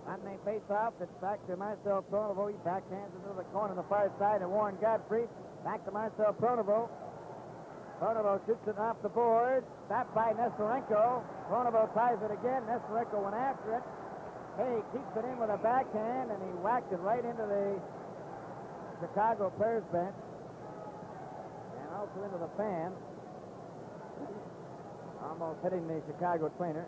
On the face-off, it's back to Marcel Pronovo. He backhands into the corner on the far side, and Warren Godfrey back to Marcel Pronovo. Pronovo shoots it off the board. Stopped by Nestorenko. Pronovo ties it again. Nestorenko went after it. Hay keeps it in with a backhand, and he whacked it right into the Chicago players' bench. Also into the fan, almost hitting the Chicago trainer.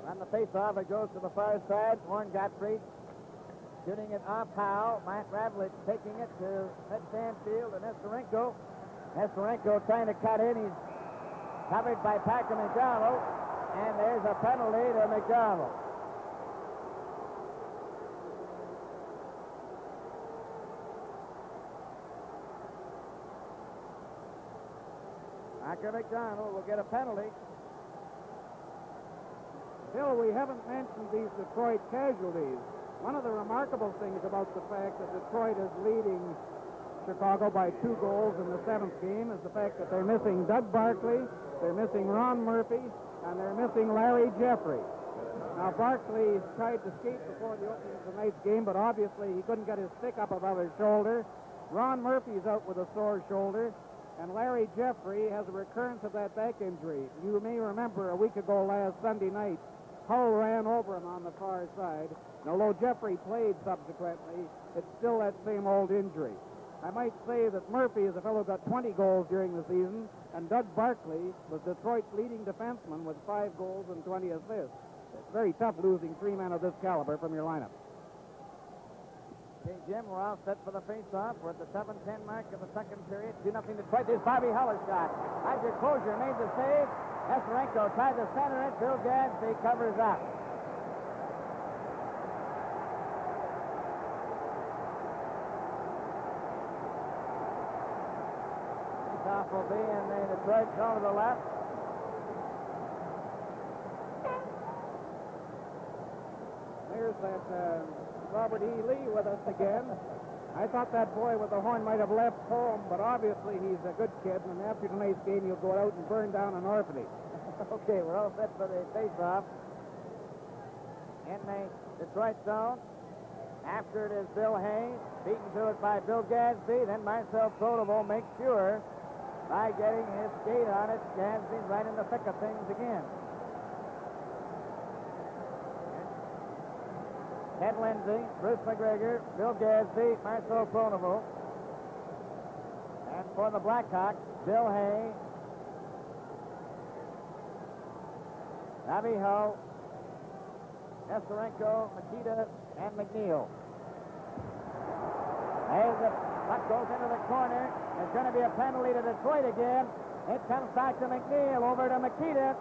On the face-off, it goes to the far side. Warren Godfrey shooting it off Howe. Matt Ravlich taking it to Stanfield and Nestorenko. Nestorenko trying to cut in. He's covered by Packer McDonald, and there's a penalty to McDonald. Packer McDonald will get a penalty. Bill, we haven't mentioned these Detroit casualties. One of the remarkable things about the fact that Detroit is leading Chicago by 2 goals in the 7th game is the fact that they're missing Doug Barkley, they're missing Ron Murphy, and they're missing Larry Jeffrey. Now, Barkley tried to skate before the opening of tonight's game, but obviously he couldn't get his stick up above his shoulder. Ron Murphy's out with a sore shoulder. And Larry Jeffrey has a recurrence of that back injury. You may remember a week ago last Sunday night, Hull ran over him on the far side. And although Jeffrey played subsequently, it's still that same old injury. I might say that Murphy is a fellow who got 20 goals during the season, and Doug Barkley was Detroit's leading defenseman with 5 goals and 20 assists. It's very tough losing 3 men of this caliber from your lineup. Okay, Jim, we're all set for the face-off. We're at the 7:10 mark of the second period. 2-0 Detroit. There's Bobby Huller's shot. Roger Crozier made the save. Nestorenko tried to center it. Bill Gadsby covers up. Face-off will be in the Detroit zone to the left. There's that Robert E. Lee with us again. I thought that boy with the horn might have left home, but obviously he's a good kid, and after tonight's game, he'll go out and burn down an orphanage. Okay, we're all set for the face-off. In the Detroit zone. After it is Bill Hay, beaten to it by Bill Gadsby. Then Marcel Pronovo makes sure by getting his skate on it. Gadsby's right in the thick of things again. Ted Lindsay, Bruce McGregor, Bill Gadsby, Marcel Pronovo. And for the Blackhawks, Bill Hay, Bobby Hull, Nestorenko, Makita, and McNeil. Hay drills it. Puck goes into the corner. There's going to be a penalty to Detroit again. It comes back to McNeil, over to Makita.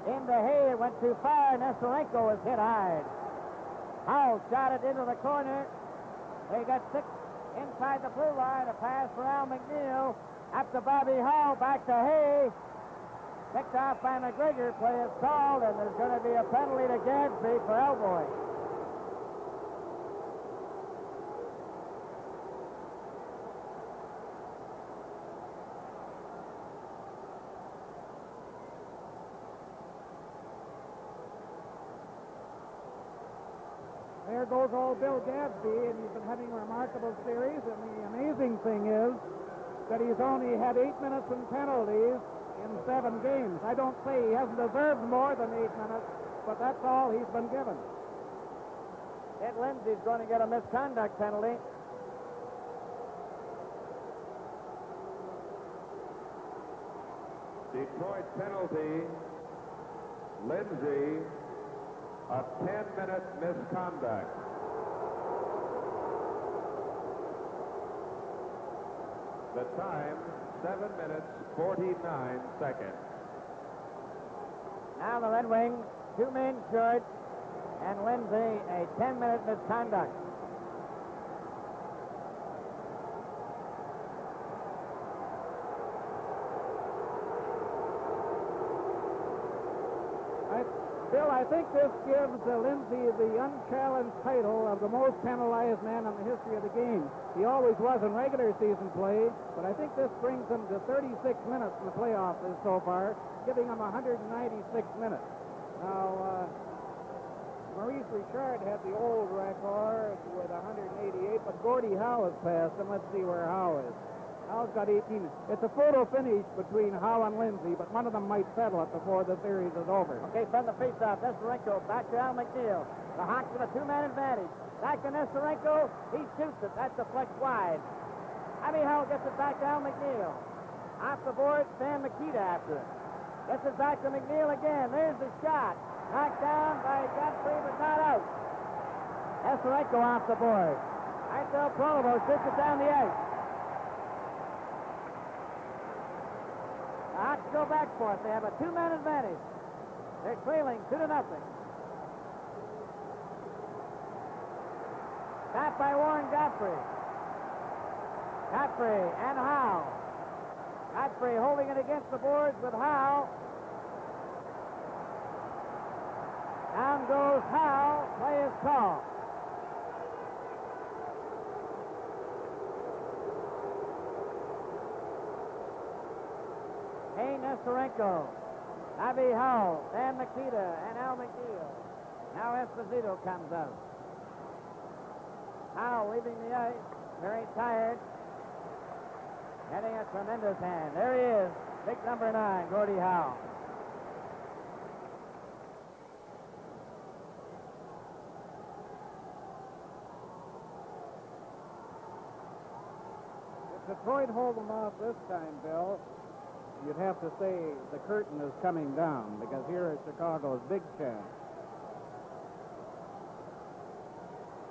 Into Hay, it went too far. Nestorenko was hit hard. Howe shot it into the corner. They got 6 inside the blue line. A pass for Al McNeil. Up to Bobby Howe, back to Hay. Picked off by McGregor. Play is called, and there's going to be a penalty to Gadsby for elbowing. There goes old Bill Gadsby, and he's been having a remarkable series, and the amazing thing is that he's only had 8 minutes in penalties in 7 games. I don't say he hasn't deserved more than 8 minutes, but that's all he's been given. Ed Lindsay's going to get a misconduct penalty. Detroit penalty. Lindsay, a 10-minute misconduct. The time, 7 minutes, 49 seconds. Now the Red Wings, 2 men short, and Lindsay, a 10-minute misconduct. Bill, I think this gives Lindsay the unchallenged title of the most penalized man in the history of the game. He always was in regular season play, but I think this brings him to 36 minutes in the playoffs so far, giving him 196 minutes. Now, Maurice Richard had the old record with 188, but Gordie Howe has passed him. Let's see where Howe is. Howe's got 18. It's a photo finish between Howe and Lindsay, but one of them might settle it before the series is over. Okay, from the faceoff, Nestorenko back to Al McNeil. The Hawks with a 2-man advantage. Back to Nestorenko. He shoots it. That's a flex wide. Abby Howe gets it back to Al McNeil. Off the board, Sam Makita after it. Gets it back to McNeil again. There's the shot. Knocked down by Godfrey, but not out. Nestorenko off the board. Marcel Pronovo shoots it down the ice. The Hawks go back for it. They have a 2-man advantage. They're trailing 2-0. Tap by Warren Godfrey. Godfrey and Howe. Godfrey holding it against the boards with Howe. Down goes Howe. Play is called. Hay Nestorenko, Abby Howe, Dan Makita, and Al McNeil. Now Esposito comes out. Howe leaving the ice, very tired. Getting a tremendous hand. There he is, big number 9, Gordie Howe. If Detroit hold them off this time, Bill, you'd have to say the curtain is coming down, because here is Chicago's big chance.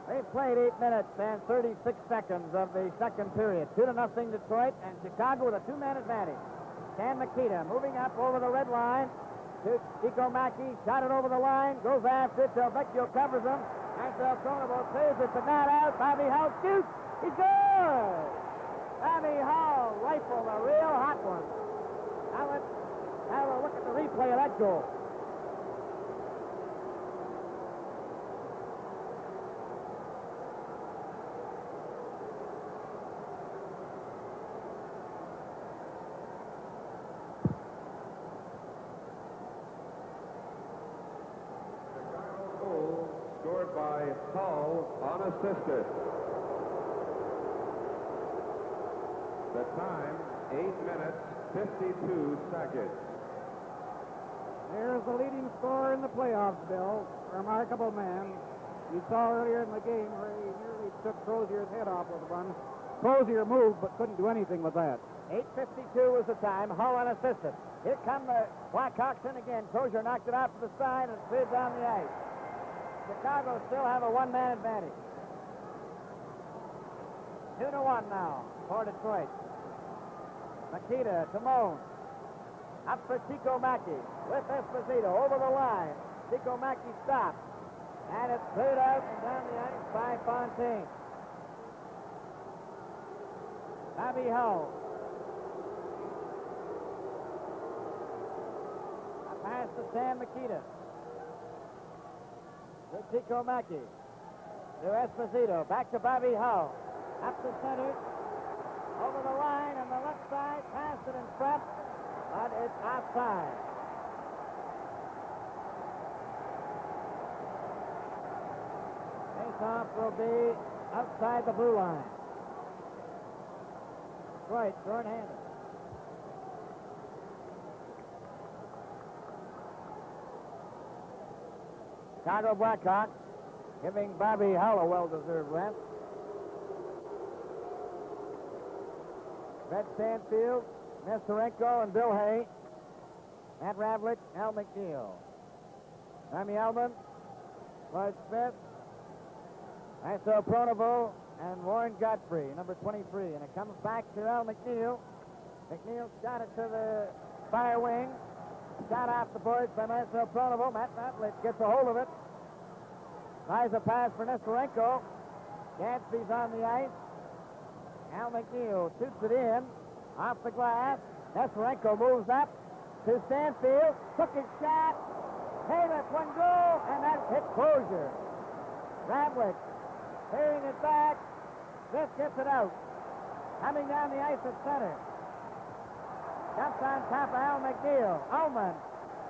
They've played 8 minutes and 36 seconds of the second period. 2-0 Detroit, and Chicago with a 2-man advantage. Sam Makita moving up over the red line to Chico Mackey. Shot it over the line, goes after it. Vecchio covers him. Marcel Pronovo saves it, but not out. Bobby Howe shoots. He's good. Bobby Howe rifled a real hot one. Now let's have a look at the replay of that goal. Chicago goal scored by Hull unassisted. The time, 8 minutes, 52 seconds. There's the leading scorer in the playoffs, Bill. Remarkable man. You saw earlier in the game where he nearly took Crozier's head off with one. Crozier moved but couldn't do anything with that. 8:52 was the time. Hull unassisted. Here come the Blackhawks in again. Crozier knocked it out to the side and slid down the ice. Chicago still have a 1-man advantage. 2-1 now for Detroit. Makita to Moan. Up for Chico Mackey with Esposito over the line. Chico Mackey stops. And it's cleared out and down the ice by Fontaine. Bobby Hull. A pass to Sam Makita. To Chico Mackey. To Esposito. Back to Bobby Hull. Up the center. Over the line on the left side. Past it in front. But it's outside. Face-off will be outside the blue line. Right, short-handed. Chicago Blackhawks giving Bobby Hull a well-deserved rest. Red Stanfield, Nestorenko, and Bill Hay. Matt Ravlich, Al McNeil. Remy Elman, Lloyd Smith, Iso Pronovo, and Warren Godfrey, number 23. And it comes back to Al McNeil. McNeil shot it to the fire wing. Shot off the boards by Marcel Pronovo. Matt Ravlich gets a hold of it. Tries a pass for Nestorenko. Gadsby's on the ice. Al McNeil shoots it in. Off the glass. Nestorenko moves up to Stanfield. Took his shot. Hey, that's one goal. And that's hit closure. Ravlich clearing it back. Smith gets it out. Coming down the ice at center. Jumps on top of Al McNeil. Ullman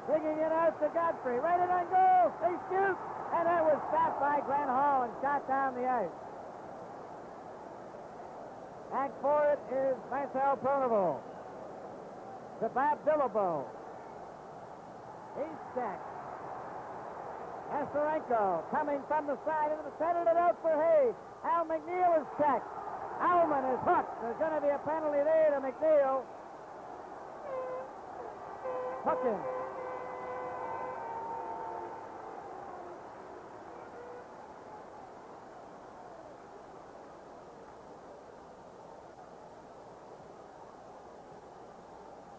digging it out to Godfrey. Right in on goal. They shoot. And that was stopped by Glenn Hall and shot down the ice. Back for it is Marcel Pronovo. To Bob Bilabo. He's checked. Nestorenko coming from the side into the center it out for Hay. Al McNeil is checked. Ullman is hooked. There's going to be a penalty there to McNeil. Hooking.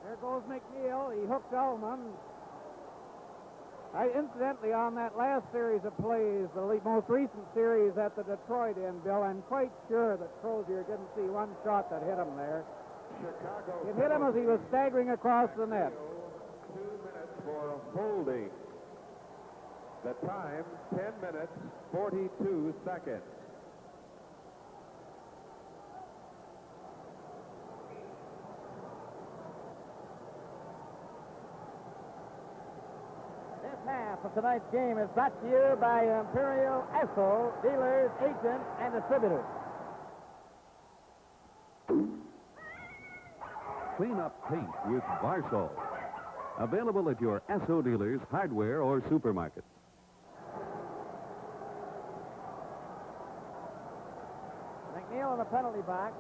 There goes McNeil. He hooked Ullman. Incidentally, on that last series of plays, the most recent series at the Detroit end, Bill, I'm quite sure that Crozier didn't see one shot that hit him there. Chicago. It hit him as he was staggering across the net. 2 minutes for holding. The time, 10 minutes, 42 seconds. Half of tonight's game is brought to you by Imperial Esso, dealers, agents, and distributors. Clean up paint with Varsol. Available at your Esso dealers, hardware, or supermarkets. McNeil in the penalty box.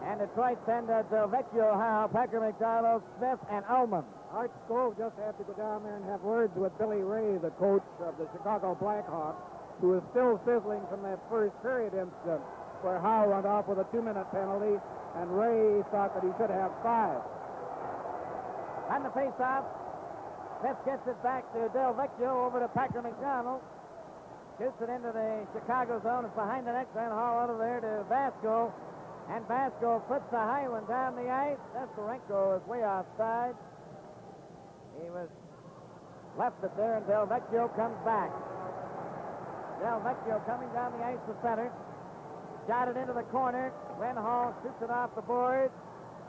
And Detroit send Delvecchio, Howe, Packer McDonald, Smith, and Ullman. Art Skov just had to go down there and have words with Billy Ray, the coach of the Chicago Blackhawks, who is still sizzling from that first period incident where Howe went off with a 2-minute penalty, and Ray thought that he should have 5. On the face-off, Smith gets it back to Delvecchio over to Packer McDonald. Shoots it into the Chicago zone. It's behind the net. Glenn Hall out of there to Vasco. And Vasco puts the high one down the ice. Nestorenko is way offside. He was left it there, and Delvecchio comes back. Delvecchio coming down the ice to center. Shot it into the corner. Glenn Hall shoots it off the board.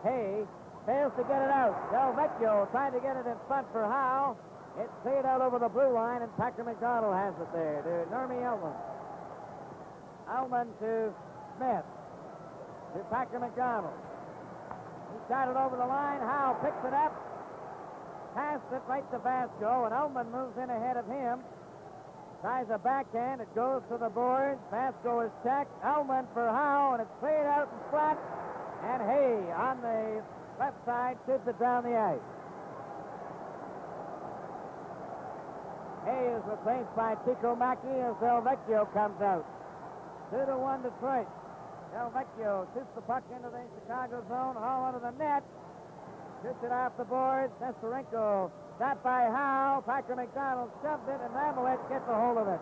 Hay fails to get it out. Delvecchio trying to get it in front for Howe. It's cleared out over the blue line, and Packer McDonald has it there to Normie Ullman. Ullman to Smith. To Packer McDonald. He shot it over the line. Howe picks it up. Passed it right to Vasco, and Ullman moves in ahead of him. Tries a backhand. It goes to the board. Vasco is checked. Ullman for Howe, and it's cleared out in front. And Hay on the left side shoots it down the ice. Hay is replaced by Chico Mackey as Delvecchio comes out. 2-1 Detroit. Delvecchio shoots the puck into the Chicago zone. Hall under the net. Shoots it off the boards. Nestorenko stopped by Howe. Packer McDonald shoved it, and Ramowitz gets a hold of it.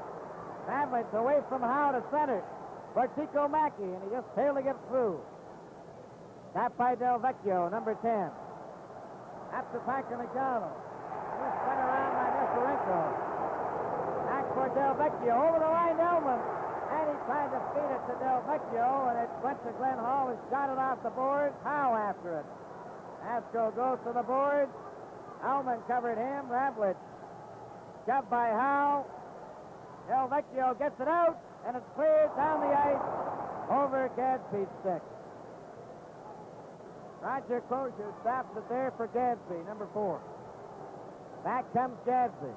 Ramowitz away from Howe to center for Tico Mackey, and he just failed to get through. Tapped by Delvecchio, number 10. After Packer McDonald. Just spun around by Nestorenko. Back for Delvecchio. Over the line, Elman. And he tried to feed it to Delvecchio, and it went to Glenn Hall, who shot it off the board. Howe after it. Asco goes to the board. Elman covered him. Ramowitz shoved by Howe. Delvecchio gets it out, and it's cleared down the ice over Gadsby's stick. Roger Crozier stops it there for Gadsby, number 4. Back comes Gadsby.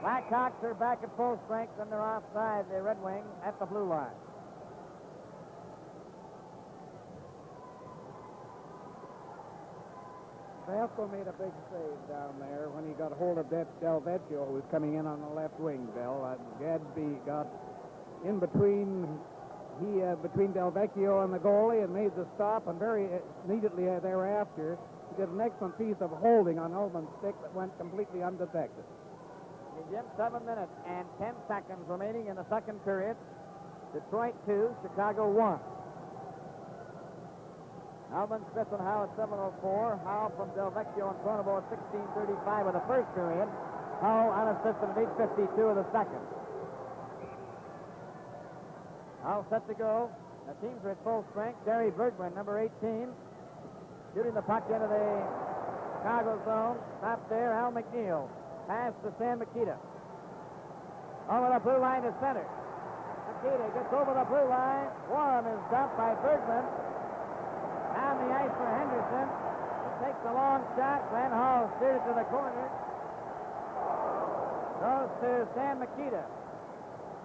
Blackhawks are back at full strength, and they're offside the Red Wings at the blue line. Vasco made a big save down there when he got hold of that Delvecchio, who was coming in on the left wing, Bill. Gadsby got in between between Delvecchio and the goalie and made the stop, and very immediately thereafter he did an excellent piece of holding on Ullman's stick that went completely undetected. Jim, 7 minutes and 10 seconds remaining in the second period. Detroit 2, Chicago 1. Alvin Smith and Howe at 7:04. Howe from Delvecchio and Pronovo at 16:35 of the first period. Howe unassisted at 8:52 of the second. Howe set to go. The teams are at full strength. Gary Bergman, number 18, shooting the puck into the Chicago zone. Stopped there. Al McNeil. Pass to Sam Makita. Over the blue line to center. Makita gets over the blue line. Warren is dumped by Bergman. Down the ice for Henderson. He takes a long shot. Glenn Hall steers it to the corner. Goes to Sam Makita.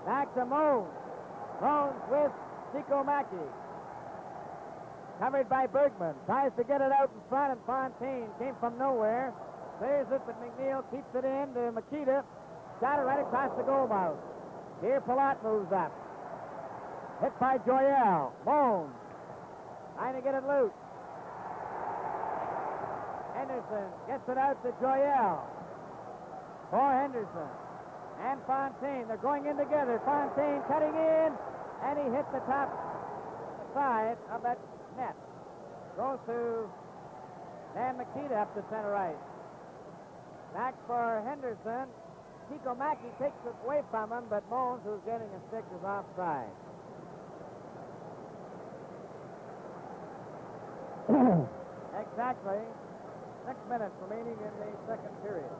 Back to Moans. Moans with Tico Mackey. Covered by Bergman. Tries to get it out in front, and Fontaine came from nowhere. Clears it, but McNeil keeps it in to Makita. Shot it right across the goal mouth. Here Palat moves up. Hit by Joyelle. Moans. Trying to get it loose. Henderson gets it out to Joyelle. For Henderson. And Fontaine. They're going in together. Fontaine cutting in. And he hit the top side of that net. Goes to Dan Makita up to center ice. Back for Henderson. Tico Mackey takes it away from him, but Moans, who's getting a stick, is offside. Exactly 6 minutes remaining in the second period.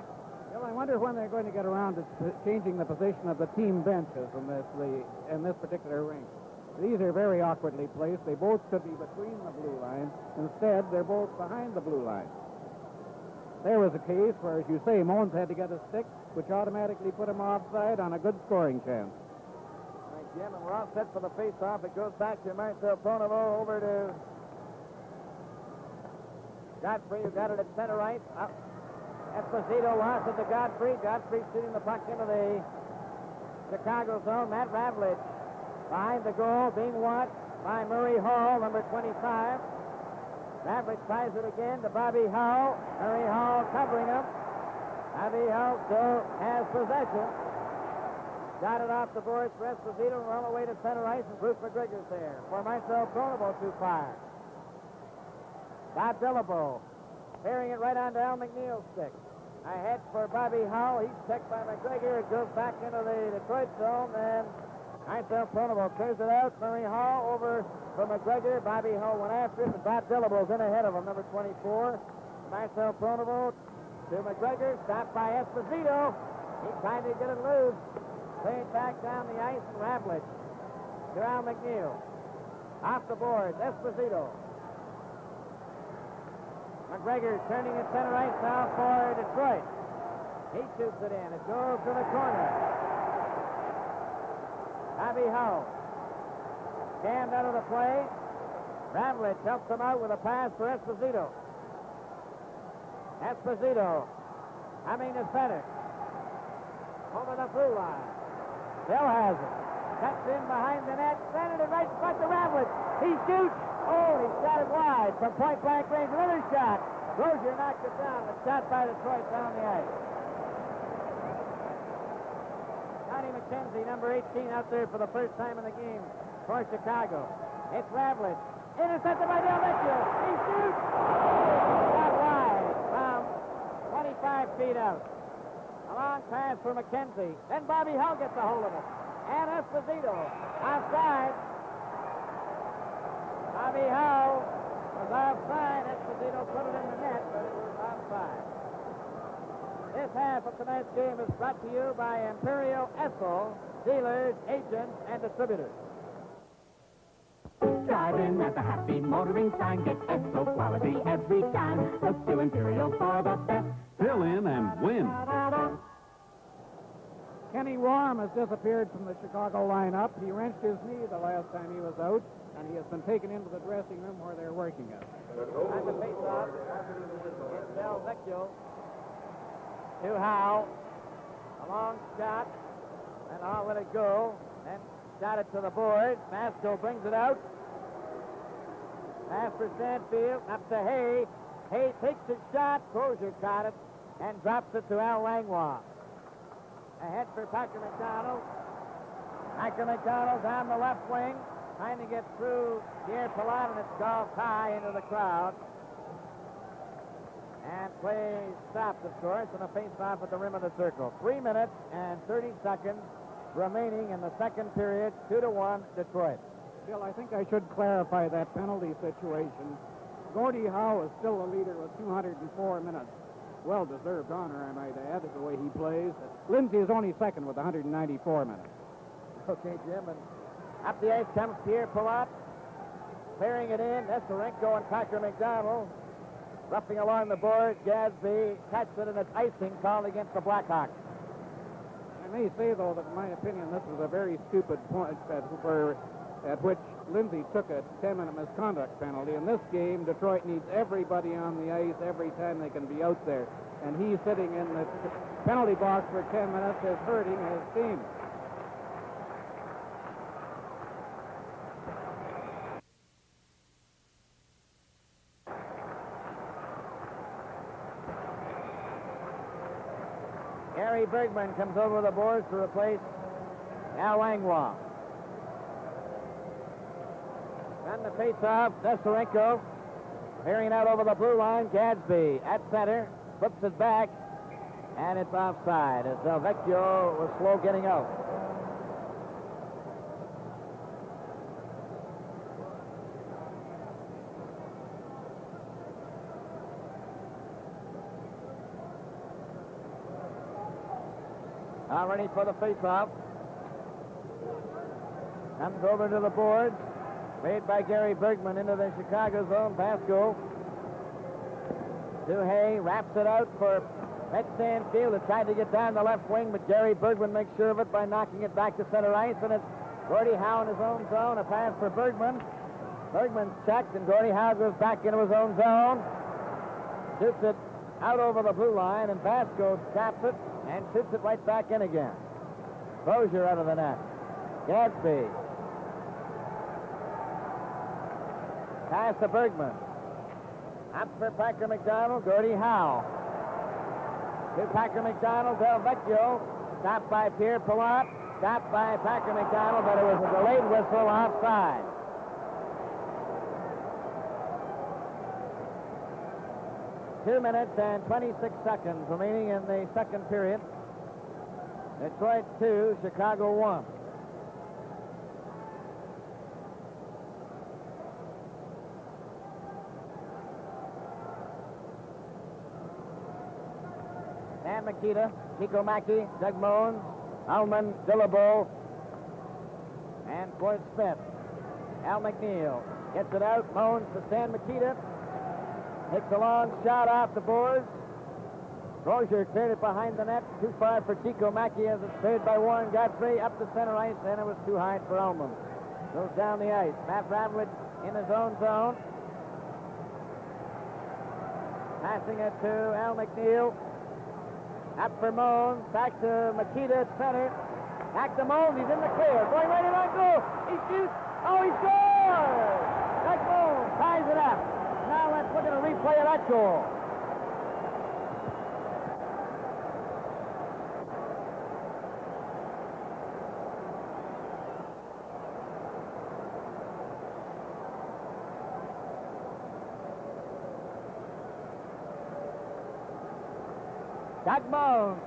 Well, I wonder when they're going to get around to changing the position of the team benches in this particular rink. These are very awkwardly placed. They both should be between the blue lines. Instead, they're both behind the blue line. There was a case where, as you say, Moans had to get a stick, which automatically put him offside on a good scoring chance. All right, Jim, and we're all set for the face-off. It goes back to Marcel Pronovo over to Godfrey, who got it at center ice. Esposito lost it to Godfrey. Godfrey shooting the puck into the Chicago zone. Matt Ravlich behind the goal, being watched by Murray Hall, number 25. Ravlich tries it again to Bobby Howe. Murray Hall covering him. Bobby Howe still has possession. Got it off the boards for Esposito and run away to center ice, and Bruce McGregor's there for Marcel Pronovo to fire. Bob Dillabo carrying it right onto Al McNeil's stick. Ahead for Bobby Howe. He's checked by McGregor. It goes back into the Detroit zone, and Marcel Pronovo clears it out. Murray Hall over for McGregor. Bobby Howe went after it, and Bob Dillabo's in ahead of him, number 24. Marcel Pronovo to McGregor. Stopped by Esposito. He tried to get it loose. Played back down the ice, and Ravlich to Al McNeil. Off the boards, Esposito. McGregor turning at center ice now for Detroit. He shoots it in. It goes to the corner. Bobby Howe scanned out of the play. Ravlich helps him out with a pass for Esposito. Esposito coming to center. Over the blue line. Bill has it. Cuts in behind the net, sending it right in front of Ravlich. He shoots. Oh, he shot it wide from point-blank range. Another shot. Rozier knocked it down. A shot by Detroit down the ice. Johnny McKenzie, number 18, out there for the first time in the game for Chicago. It's Ravlich. Intercepted by Del Vecchio. He shoots. Shot wide from 25 feet out. A long pass for McKenzie. Then Bobby Hull gets a hold of it. And Esposito offside. Bobby Hull was offside. Esposito put it in the net, but it was offside. This half of tonight's game is brought to you by Imperial Esso, dealers, agents, and distributors. Driving at the happy motoring sign, get Esso quality every time. Look to Imperial for the best. Fill in and win. Kenny Warm has disappeared from the Chicago lineup. He wrenched his knee the last time he was out, and he has been taken into the dressing room where they're working at. On the face-off, it's Del Vecchio to Howe. A long shot, and I'll let it go. Then shot it to the board. Masco brings it out. Pass for Stanfield, up to Hay. Hay takes his shot. Crozier caught it and drops it to Al Langlois. Ahead for Packer McDonald. Packer McDonald down the left wing, trying to get through Pierre Palat, and it's golfed high into the crowd. And play stopped, of course, and a face-off at the rim of the circle. 3 minutes and 30 seconds remaining in the second period. 2-1 Detroit. Bill, I think I should clarify that penalty situation. Gordie Howe is still the leader with 204 minutes. Well-deserved honor, I might add, the way he plays. Lindsay is only second with 194 minutes. Okay, Jim, and up the ice comes Pierre Palat, clearing it in. Nestorenko and Packer McDonald roughing along the board. Gadsby catches it, and it's icing called against the Blackhawks. I may say, though, that in my opinion, this was a very stupid point at which Lindsay took a 10-minute misconduct penalty. In this game, Detroit needs everybody on the ice every time they can be out there. And he's sitting in the penalty box for 10 minutes is hurting his team. Gary Bergman comes over the boards to replace Al Langlois. On the face-off, Nestorenko clearing out over the blue line. Gadsby at center, flips it back, and it's offside as Del Vecchio was slow getting out. All ready for the face-off. Comes over to the boards. Made by Gary Bergman into the Chicago zone. Pasco to Hay. Wraps it out for Ed Stanfield. It tried to get down the left wing, but Gary Bergman makes sure of it by knocking it back to center ice. And it's Gordie Howe in his own zone. A pass for Bergman. Bergman's checked, and Gordie Howe goes back into his own zone. Shoots it out over the blue line, and Pasco taps it and shoots it right back in again. Crozier out of the net. Gadsby. Pass to Bergman. Up for Packer McDonald, Gordie Howe. To Packer McDonald, Del Vecchio. Stopped by Pierre Palat. Stopped by Packer McDonald, but it was a delayed whistle offside. Two minutes and 26 seconds remaining in the second period. Detroit 2, Chicago 1. Dan Makita, Chico Mackey, Doug Moans, Alman, Dillabo, and Ford Smith. Al McNeil gets it out. Moans to Stan Makita. Takes a long shot off the boards. Crozier cleared it behind the net. Too far for Chico Mackey as it's cleared by Warren Godfrey. Up the center ice, and it was too high for Ullman. Goes down the ice. Matt Ravlich in his own zone. Passing it to Al McNeil. Up for Moan. Back to Makita at center. Back to Mones. He's in the clear. Going right in on goal. He shoots. Oh, he scores! Doug Mones ties it up. Now let's look at a replay of that goal. Doug Mones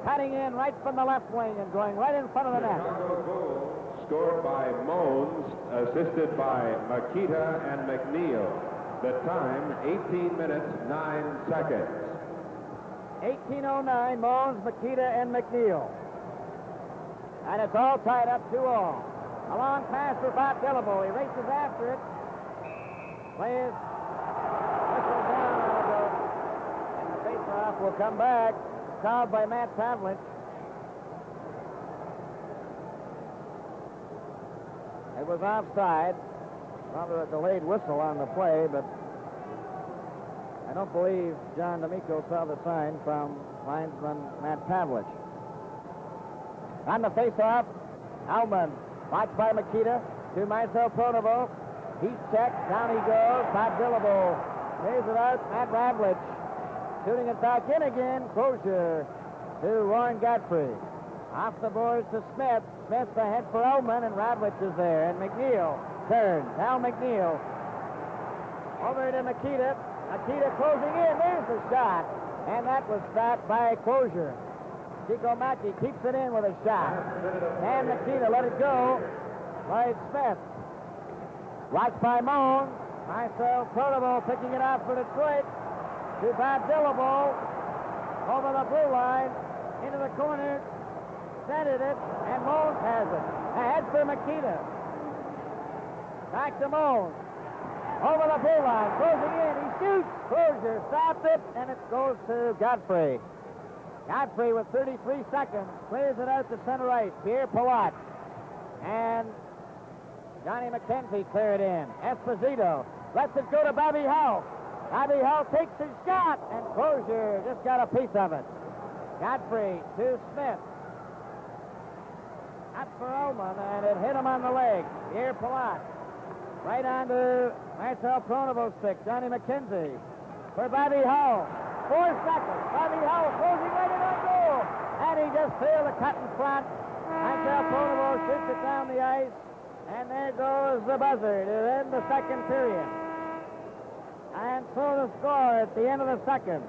cutting in right from the left wing and going right in front of the net. Chicago goal scored by Mones, assisted by Makita and McNeil. The time, 18 minutes, 9 seconds. 18:09, Mones, Makita, and McNeil. And it's all tied up 2-all. A long pass for Bob Dillable. He races after it. Plays. Whistle down. And the face-off will come back. Called by Matt Pavlich. It was offside. Rather a delayed whistle on the play, but I don't believe John D'Amico saw the sign from linesman Matt Pavlich. On the face-off, Alman, watched by Makita, to Marcel Pronovo. He's checked, down he goes. Bob Dillable clears it out. Matt Pavlich shooting it back in again. Crozier to Warren Godfrey. Off the boards to Smith. Smith ahead for Ullman, and Radlich is there. And McNeil turns. Now McNeil over to Makita. Makita closing in. There's the shot. And that was stopped by Crozier. Chico Mackey keeps it in with a shot. And Makita let it go by Smith. Watched by Moan. Marcel Pronovo picking it out for Detroit. To Bob Dillable, over the blue line, into the corner, centered it, and Mones has it. Ahead for Makita. Back to Mones. Over the blue line, closing in, he shoots. Crozier stops it, and it goes to Godfrey. Godfrey with 33 seconds, clears it out to center ice. Pierre Palat and Johnny McKenzie clear it in. Esposito lets it go to Bobby Hull. Bobby Hull takes his shot, and Crozier just got a piece of it. Godfrey to Smith. Up for Ullman, and it hit him on the leg. Pierre Palat. Right on to Marcel Pronovo's stick. Johnny McKenzie for Bobby Hull. 4 seconds. Bobby Hull closing right in on goal. And he just failed to cut in front. Marcel Pronovo shoots it down the ice. And there goes the buzzer to end the second period. And so the score at the end of the second.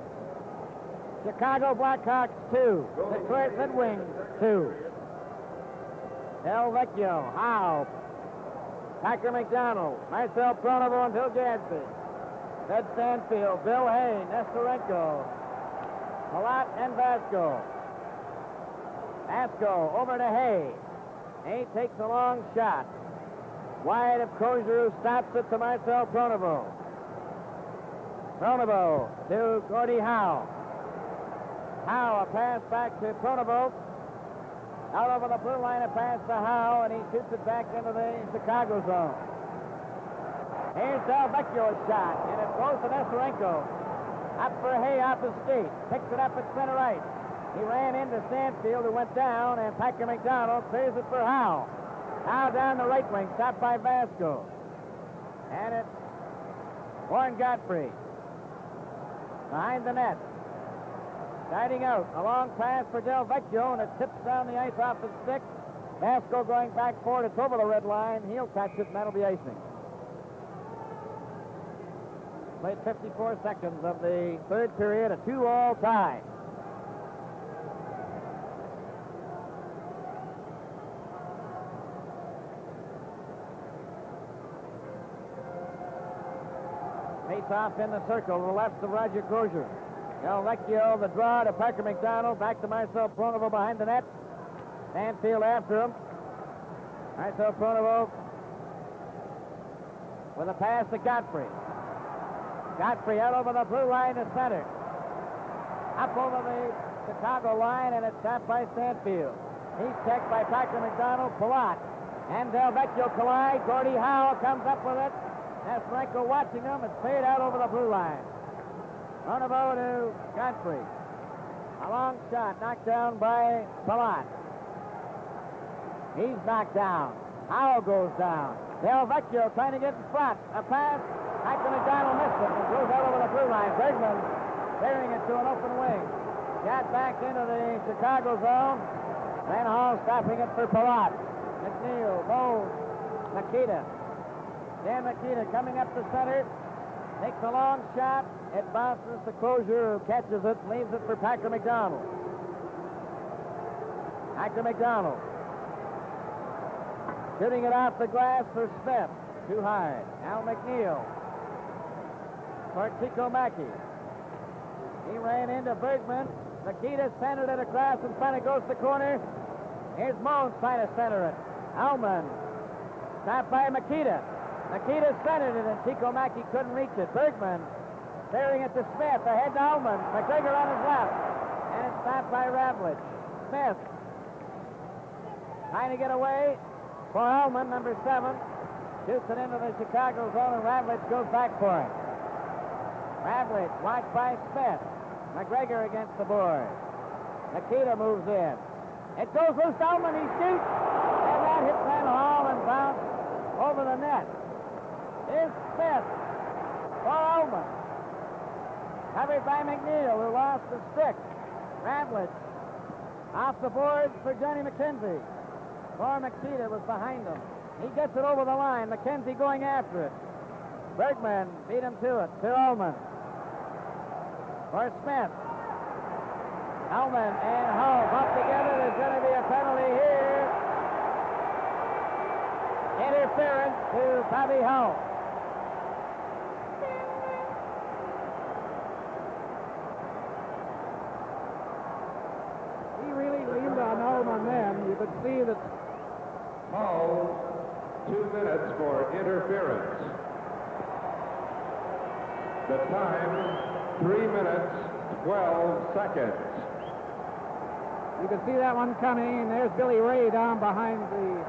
Chicago Blackhawks 2. Detroit Red Wings 2. Del Vecchio, Howe, Packer McDonald, Marcel Pronovo, and Bill Gadsby. Ted Stanfield, Bill Hay, Nestorenko, Palat, and Vasco. Vasco over to Hay. Hay takes a long shot. Wide of Crozier, who stops it to Marcel Pronovo. Pronovo to Gordie Howe. Howe, a pass back to Pronovo. Out over the blue line, a pass to Howe, and he shoots it back into the Chicago zone. Here's Del Vecchio's shot, and it goes to Nestorenko. Up for Hay off his skate. Picks it up at center ice. He ran into Stanfield, who went down, and Packer McDonald clears it for Howe. Howe down the right wing, stopped by Vasco. And it's Warren Godfrey. Behind the net. Starting out, a long pass for Del Vecchio, and it tips down the ice off his stick. Vasco going back forward. It's over the red line. He'll catch it, and that'll be icing. Played 54 seconds of the third period, a 2-all tie. Face off in the circle to the left of Roger Crozier. Del Vecchio, the draw to Parker McDonald. Back to Marcel Pronovo behind the net. Stanfield after him. Marcel Pronovo with a pass to Godfrey. Godfrey out over the blue line to center. Up over the Chicago line, and it's tapped by Stanfield. He's checked by Parker McDonald. Palat and Del Vecchio collide. Gordie Howe comes up with it. Nestorenko watching him. It's played out over the blue line. Pronovo to Godfrey. A long shot knocked down by Palat. He's knocked down. Howe goes down. Del Vecchio trying to get in front. A pass. Hector McDonald missed it and goes out over the blue line. Bergman clearing it to an open wing. Got back into the Chicago zone. Van Hall stopping it for Palat. McNeil, Bowles, Makita. Dan Makita coming up the center. Takes a long shot. It bounces to Crozier, who catches it, leaves it for Packer McDonald. Packer McDonald. Shooting it off the glass for Smith. Too high. Al McNeil. For Chico Mackey. He ran into Bergman. Makita centered it across in front. It goes to the corner. Here's Mones trying to center it. Alman. Stopped by Makita. Makita centered it, and Chico Mackey couldn't reach it. Bergman staring at the Smith. Ahead to Alman. McGregor on his left. And it's stopped by Ravlich. Smith trying to get away for Alman, number 7. Shoots it into the Chicago zone, and Ravlich goes back for it. Ravlich watched by Smith. McGregor against the board. Makita moves in. It goes loose to Alman. He shoots. And that hit Van Hall and bounced over the net. Here's Smith for Alman. Covered by McNeil, who lost the stick. Ravlich off the boards for Johnny McKenzie. For Makita was behind him. He gets it over the line. McKenzie going after it. Bergman beat him to it. To Alman. For Smith. Alman and Hull up together. There's going to be a penalty here. Interference to Bobby Hull. He really leaned on Alman then. You could see that. Hull, 2 minutes for interference. The time, 3 minutes, 12 seconds. You can see that one coming, and there's Billy Ray down behind the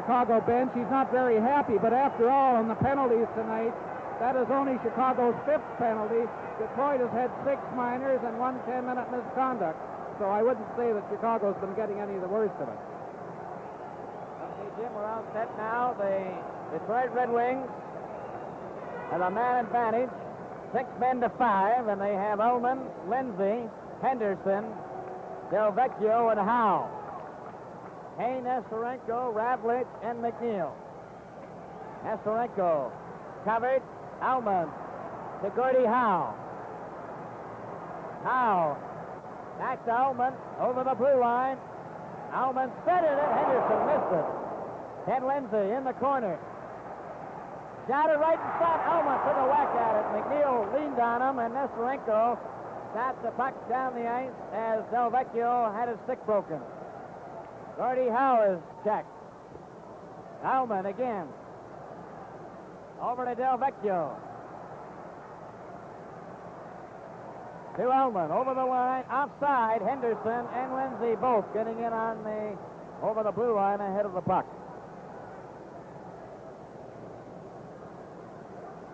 Chicago bench. He's not very happy, but after all, on the penalties tonight, that is only Chicago's 5th penalty. Detroit has had 6 minors and 1 10-minute misconduct. So I wouldn't say that Chicago's been getting any of the worst of it. Okay, Jim, we're all set now. The Detroit Red Wings have a man advantage. 6 men to 5, and they have Ullman, Lindsay, Henderson, Del Vecchio, and Howe. Hay, Nestorenko, Ravlich, and McNeil. Nestorenko covered. Ullman to Gordie Howe. Howe back to Ullman over the blue line. Ullman centered it. Henderson missed it. Ted Lindsay in the corner. Shot it right in front. Ullman took a whack at it. McNeil leaned on him, and Nestorenko shot the puck down the ice as Del Vecchio had his stick broken. Gordie Howe is checked. Ullman again. Over to Del Vecchio. To Ullman, over the line, offside. Henderson and Lindsay both getting in on over the blue line ahead of the puck.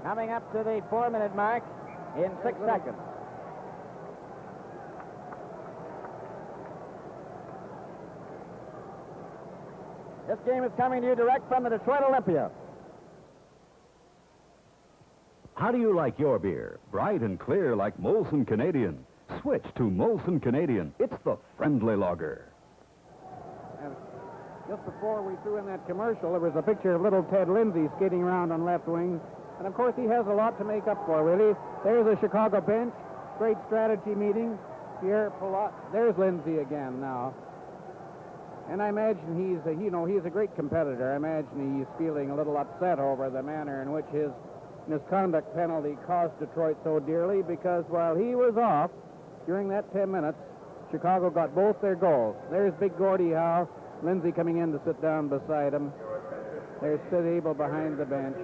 Coming up to the 4-minute mark in 6 seconds. This game is coming to you direct from the Detroit Olympia. How do you like your beer? Bright and clear like Molson Canadian. Switch to Molson Canadian. It's the friendly lager. And just before we threw in that commercial, there was a picture of little Ted Lindsay skating around on left wing. And, of course, he has a lot to make up for, really. There's a Chicago bench. Great strategy meeting. Pierre Palat. There's Lindsay again now. And I imagine he's a great competitor. I imagine he's feeling a little upset over the manner in which his misconduct penalty cost Detroit so dearly, because while he was off during that 10 minutes, Chicago got both their goals. There's big Gordie Howe. Lindsay coming in to sit down beside him. There's Sid Abel behind the bench.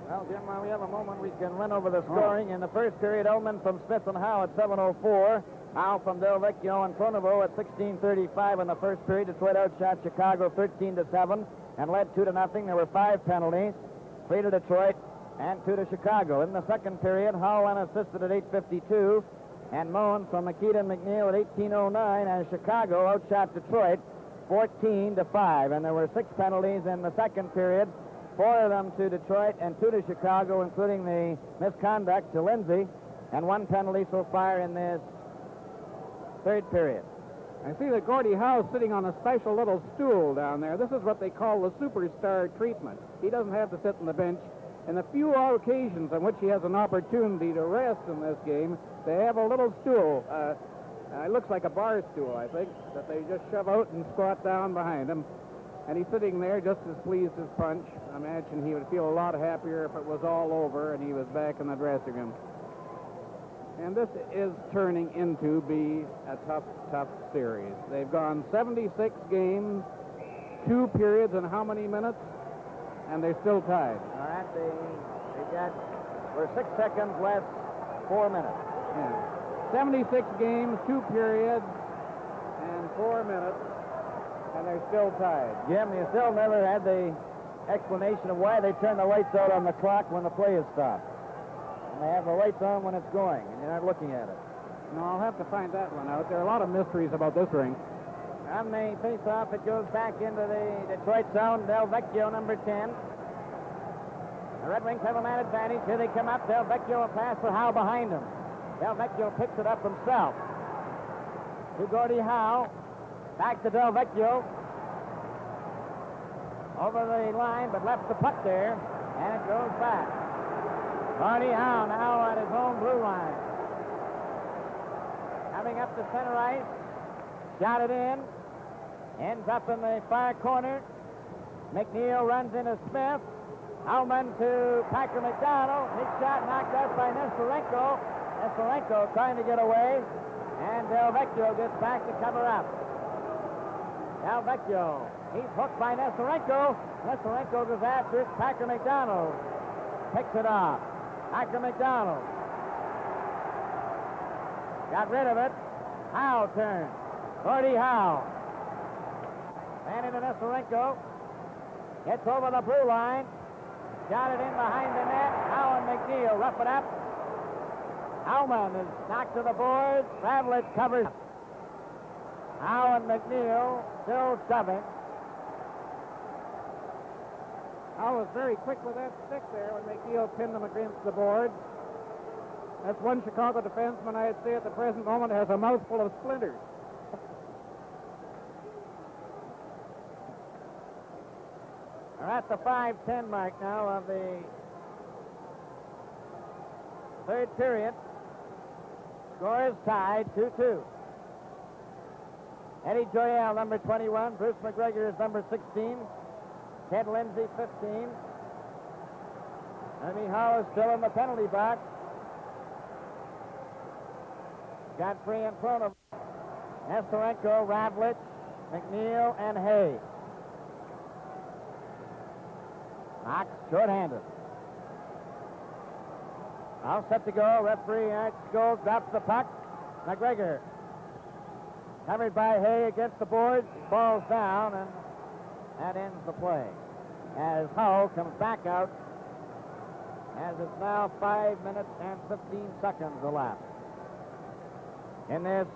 Well, Jim, while we have a moment, we can run over the scoring. In the first period, Ullman from Smith and Howe at 7:04. Howe from Del Vecchio and Pronovo at 16:35 in the first period. Detroit outshot Chicago 13-7 and led 2-0. There were 5 penalties, 3 to Detroit and 2 to Chicago. In the second period, Hull unassisted at 8:52, and Moen from Makita and McNeil at 18:09, as Chicago outshot Detroit 14-5. And there were 6 penalties in the second period, 4 of them to Detroit and 2 to Chicago, including the misconduct to Lindsay, and 1 penalty so far in this third period. I see that Gordie Howe's sitting on a special little stool down there. This is what they call the superstar treatment. He doesn't have to sit on the bench. In the few occasions on which he has an opportunity to rest in this game, they have a little stool. It looks like a bar stool, I think, that they just shove out and squat down behind him. And he's sitting there just as pleased as Punch. I imagine he would feel a lot happier if it was all over and he was back in the dressing room. And this is turning into be a tough, tough series. They've gone 76 games, 2 periods, and how many minutes? And they're still tied. All right, we're 6 seconds less, 4 minutes. Yeah. 76 games, 2 periods, and 4 minutes, and they're still tied. Jim, you still never had the explanation of why they turn the lights out on the clock when the play is stopped. They have the lights on when it's going, and you're not looking at it. No, I'll have to find that one out. There are a lot of mysteries about this ring. On the face-off, it goes back into the Detroit zone. Del Vecchio, number 10. The Red Wings have a man advantage. Here they come up. Del Vecchio will pass for Howe behind him. Del Vecchio picks it up himself. To Gordie Howe. Back to Del Vecchio. Over the line, but left the puck there, and it goes back. Gordie Howe now at his own blue line. Coming up to center ice. Shot it in. Ends up in the far corner. McNeil runs into Smith. Howman to Packer McDonald. His shot knocked out by Nestorenko. Nestorenko trying to get away. And Del Vecchio gets back to cover up. Del Vecchio. He's hooked by Nestorenko. Nestorenko goes after it. Packer McDonald picks it off. Packer McDonald got rid of it. Howe turns. Gordie Howe. Ran into Nestorenko. Gets over the blue line. Got it in behind the net. Howe and McNeil rough it up. Howman is knocked to the boards. Ravlich covers. Howe and McNeil still shoving. Howe was very quick with that stick there when McNeil pinned him against the board. That's one Chicago defenseman I'd say at the present moment has a mouthful of splinters. We're at the 5:10 mark now of the third period. Score is tied 2-2. Eddie Joyelle, number 21. Bruce McGregor is number 16. Ted Lindsay, 15. Ernie Howe is still in the penalty box. Godfrey in front of Nestorenko, Ravlich, McNeil, and Hay. Knox short-handed. All set to go. Referee Art Scholes drops the puck. McGregor covered by Hay against the boards. Falls down, and that ends the play. As Hull comes back out, as it's now 5 minutes and 15 seconds elapsed in this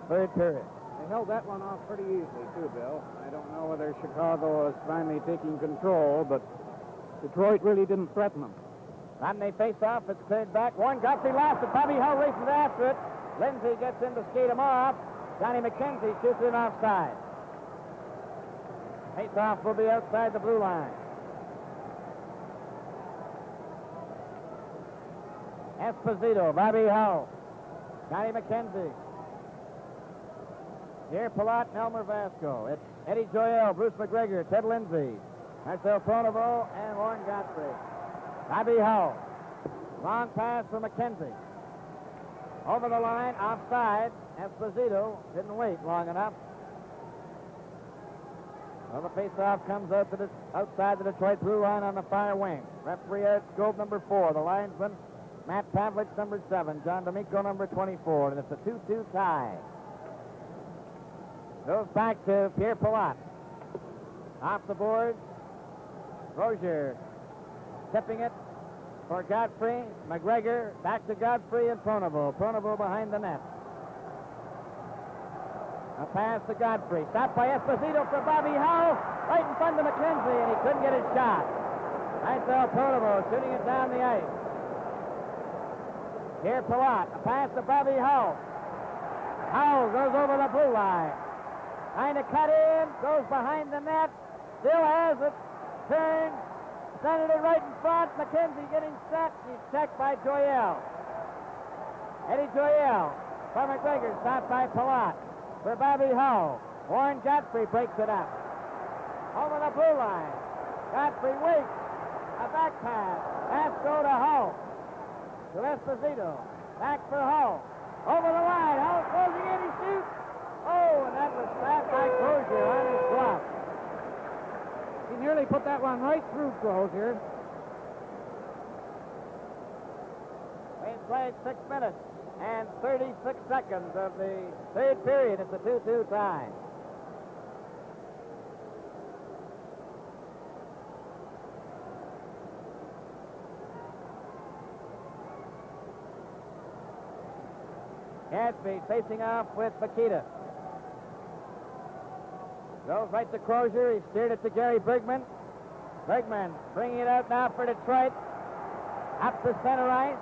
third period. They held that one off pretty easily, too, Bill. I don't know whether Chicago is finally taking control, but Detroit really didn't threaten them. On the face-off, it's cleared back. Warren Guthrie lost it. Bobby Hull races after it. Lindsay gets in to skate him off. Johnny McKenzie shoots him offside. Face-off will be outside the blue line. Esposito, Bobby Hull, Johnny McKenzie. Here, Palat and Elmer Vasco. It's Eddie Joyelle, Bruce McGregor, Ted Lindsay, Marcel Pronovo, and Warren Godfrey. Bobby Hull. Long pass for McKenzie. Over the line, offside. Esposito didn't wait long enough. Well, the face-off comes out to outside the Detroit blue line on the far wing. Referee Ed Scove, number 4. The linesman, Matt Pavlich, number 7. John D'Amico, number 24. And it's a 2-2 tie. Goes back to Pierre Palat. Off the board. Rozier tipping it. for Godfrey. McGregor back to Godfrey and Pronovo. Pronovo behind the net. A pass to Godfrey. Stopped by Esposito for Bobby Howe. Right in front of McKenzie, and he couldn't get his shot. Marcel Pronovo shooting it down the ice. Here Palat. A pass to Bobby Howe. Howe goes over the blue line. Trying to cut in. Goes behind the net. Still has it. Turns. Centered it right in front. McKenzie getting set. He's checked by Joyelle. Eddie Joyelle for McGregor. Stopped by Palat. For Bobby Howe. Warren Godfrey breaks it up. Over the blue line. Godfrey waits. A back pass. Pass go to Howe. To Esposito. Back for Howe. Over the line. Howe closing in. He shoots. Oh, and that was trapped by Crozier on his glove. He nearly put that one right through Crozier. We've played 6 minutes and 36 seconds of the third period. It's a 2-2 tie. Gadsby facing off with Bakita. Goes right to Crozier. He steered it to Gary Bergman. Bergman bringing it out now for Detroit. Up the center ice.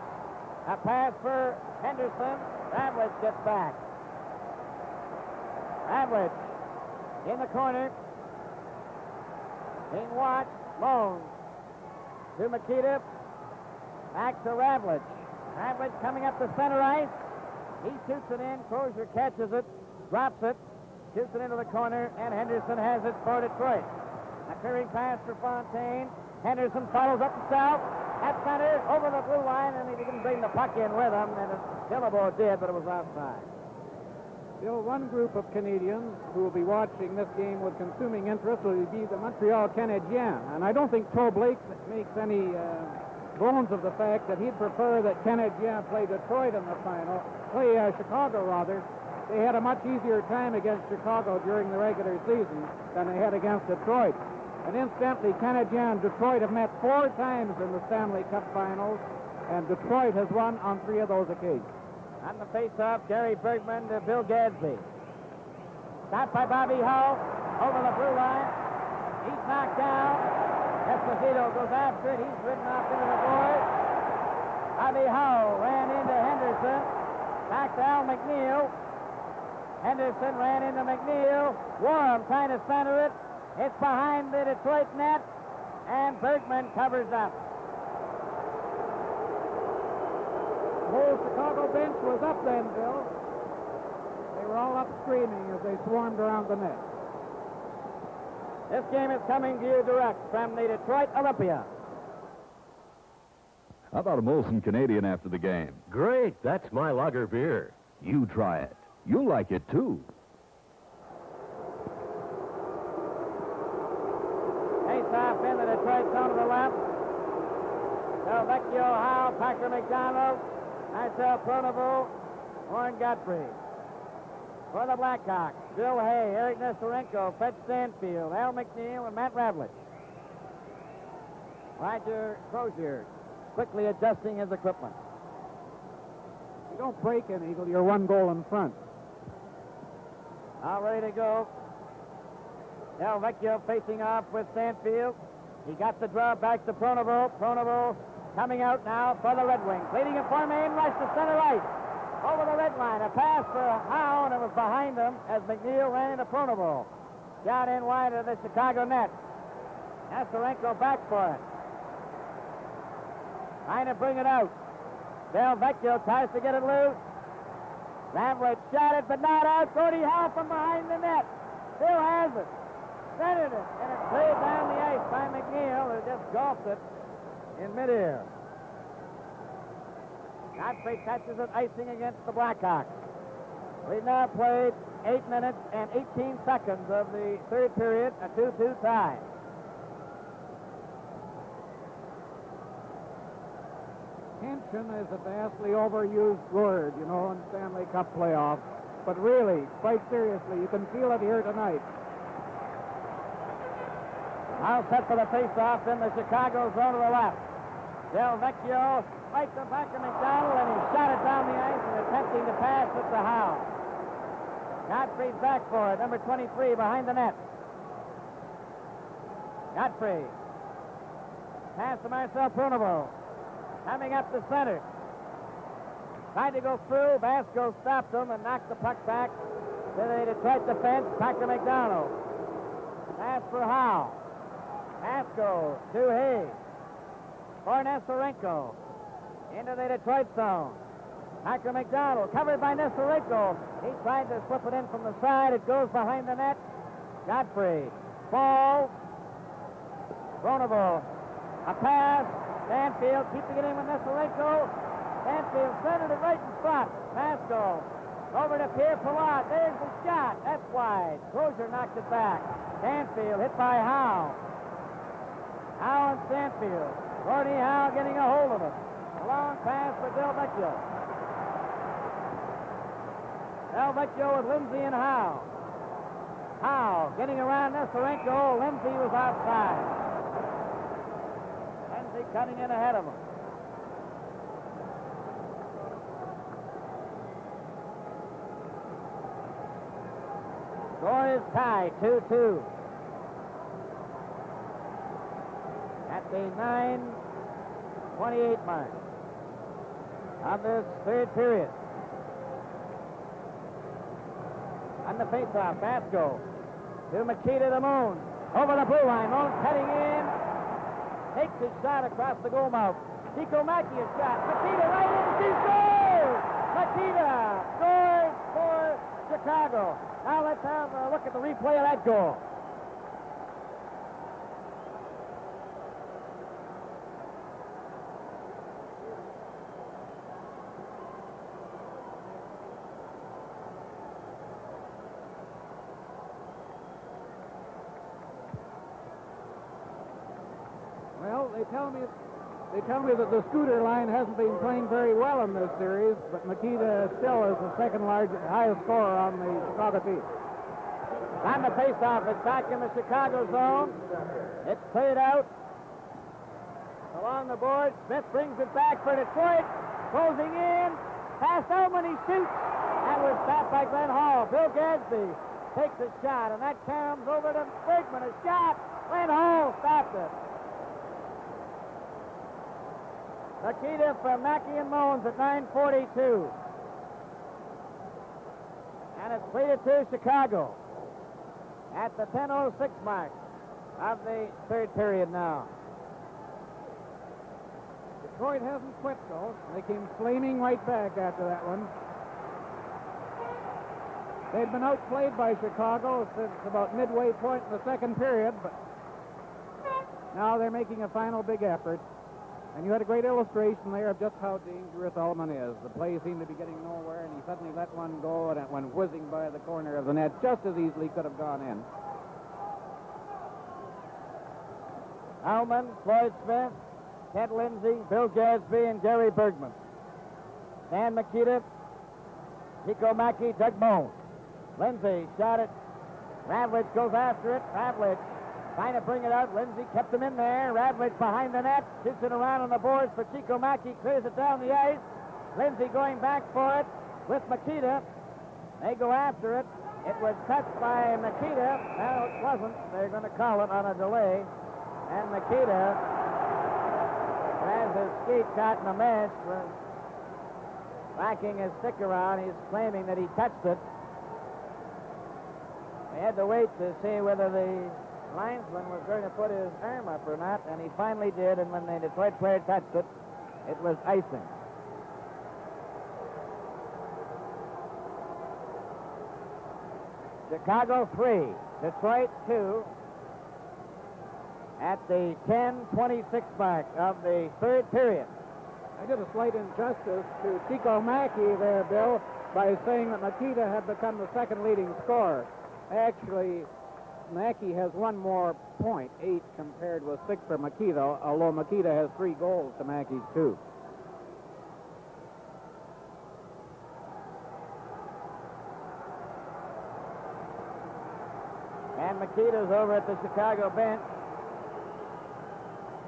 A pass for Henderson. Ramlich gets back. Ramlich in the corner. Being watched. Moan to Makita. Back to Ramlich. Ramlich coming up the center ice. He shoots it in. Crozier catches it. Drops it. Shoots it into the corner. And Henderson has it for Detroit. A clearing pass for Fontaine. Henderson follows up the south. At center, over the blue line, and he didn't bring the puck in with him, and Gillibo did, but it was outside. Still one group of Canadians who will be watching this game with consuming interest will be the Montreal Canadiens. And I don't think Toe Blake makes any bones of the fact that he'd prefer that Canadiens play Detroit in the final, play Chicago rather. They had a much easier time against Chicago during the regular season than they had against Detroit. And incidentally, Canadiens and Detroit have met 4 times in the Stanley Cup Finals, and Detroit has won on 3 of those occasions. On the face-off, Gary Bergman to Bill Gadsby. Stopped by Bobby Howe over the blue line. He's knocked down. Esposito goes after it. He's ridden off into the board. Bobby Howe ran into Henderson. Back to Al McNeil. Henderson ran into McNeil. Warren trying to center it. It's behind the Detroit net, and Bergman covers up. The whole Chicago bench was up then, Bill. They were all up screaming as they swarmed around the net. This game is coming to you direct from the Detroit Olympia. How about a Molson Canadian after the game? Great, that's my lager beer. You try it. You'll like it, too. Face-off in the Detroit zone to the left. Delvecchio, Howe, Packer McDonald, Marcel Pronovo, Warren Godfrey. For the Blackhawks, Bill Hay, Eric Nestorenko, Fred Stanfield, Al McNeil, and Matt Ravlich. Roger Crozier quickly adjusting his equipment. You don't break an eagle, you're 1 goal in front. All ready to go. Delvecchio facing off with Stanfield. He got the draw back to Pronovo. Pronovo coming out now for the Red Wings. Leading it for main rush to center right. Over the red line. A pass for Howe, and it was behind him as McNeil ran into Pronovo. Shot in wide of the Chicago net. Nestorenko back for it. Trying to bring it out. Delvecchio tries to get it loose. Lamlet shot it, but not out. Cody Howe from behind the net. Still has it. Centered it, and it's played down the ice by McNeil, who just golfed it in midair. Godfrey catches it, icing against the Blackhawks. We've now played 8 minutes and 18 seconds of the third period, a 2-2 tie. Tension is a vastly overused word, you know, in Stanley Cup playoffs. But really, quite seriously, you can feel it here tonight. Now set for the face-off in the Chicago zone to the left. Del Vecchio fights the back of McDonald, and he shot it down the ice and attempting to pass it to Howe. Godfrey's back for it, number 23 behind the net. Godfrey. Pass to Marcel Pronovo. Coming up the center. Tried to go through. Basco stopped him and knocked the puck back to the Detroit defense. Back to McDonald. Pass for Howe. Basco to Hayes. For Nestorenko. Into the Detroit zone. Back to McDonald. Covered by Nestorenko. He tried to slip it in from the side. It goes behind the net. Godfrey. Ball. Pronovo. A pass. Stanfield keeping it in with Nestorenko. Stanfield centered it right in front. Basco. Over to Pierre Pilat. There's the shot. That's wide. Crozier knocked it back. Stanfield hit by Howe. Howe and Stanfield. Gordie Howe getting a hold of it. A long pass for Del Vecchio. Del Vecchio with Lindsay and Howe. Howe getting around Nestorenko. Lindsay was outside. Lindsay cutting in ahead of him. Score is tied, 2-2. At the 9:28 mark of this third period. On the faceoff, Basco to Makita to Moon. Over the blue line, Moon cutting in. Takes his shot across the goal mouth. Chico Mackey a shot. Makita right in, she scores! Makita scores for Chicago. Now let's have a look at the replay of that goal. Well, they tell me that the Scooter line hasn't been playing very well in this series, but Makita still is the second highest scorer on the Chicago team. On the faceoff, it's back in the Chicago zone. It's cleared out. Along the board, Smith brings it back for Detroit. Closing in. Past Elman, he shoots. That was stopped by Glenn Hall. Bill Gadsby takes a shot, and that comes over to Bergman. A shot. Glenn Hall stopped it. Makita for Mackey and Moens at 9:42. And it's pleaded to Chicago at the 10:06 mark of the third period now. Detroit hasn't quit, though. They came flaming right back after that one. They've been outplayed by Chicago since about midway point in the second period, but now they're making a final big effort. And you had a great illustration there of just how dangerous Ullman is. The play seemed to be getting nowhere, and he suddenly let one go, and it went whizzing by the corner of the net just as easily could have gone in. Ullman, Floyd Smith, Ted Lindsay, Bill Gadsby, and Gary Bergman. Dan Makita, Chico Mackey, Doug Moen. Lindsay shot it. Ravlich goes after it. Ravlich trying to bring it out. Lindsay kept him in there. Ravlich behind the net. Shoots it around on the boards for Chico Mackey. Clears it down the ice. Lindsay going back for it with Makita. They go after it. It was touched by Makita. No, it wasn't. They're going to call it on a delay. And Makita has his skate caught in the mesh. Was whacking his stick around. He's claiming that he touched it. They had to wait to see whether the linesman was going to put his arm up or not, and he finally did, and when the Detroit player touched it, it was icing. Chicago 3, Detroit 2 at the 10:26 mark of the third period. I did a slight injustice to Chico Mackey there, Bill, by saying that Makita had become the second leading scorer. Actually, Mackey has one more point, 8 compared with 6 for Makita, although Makita has 3 goals to Mackey's 2. And Makita's over at the Chicago bench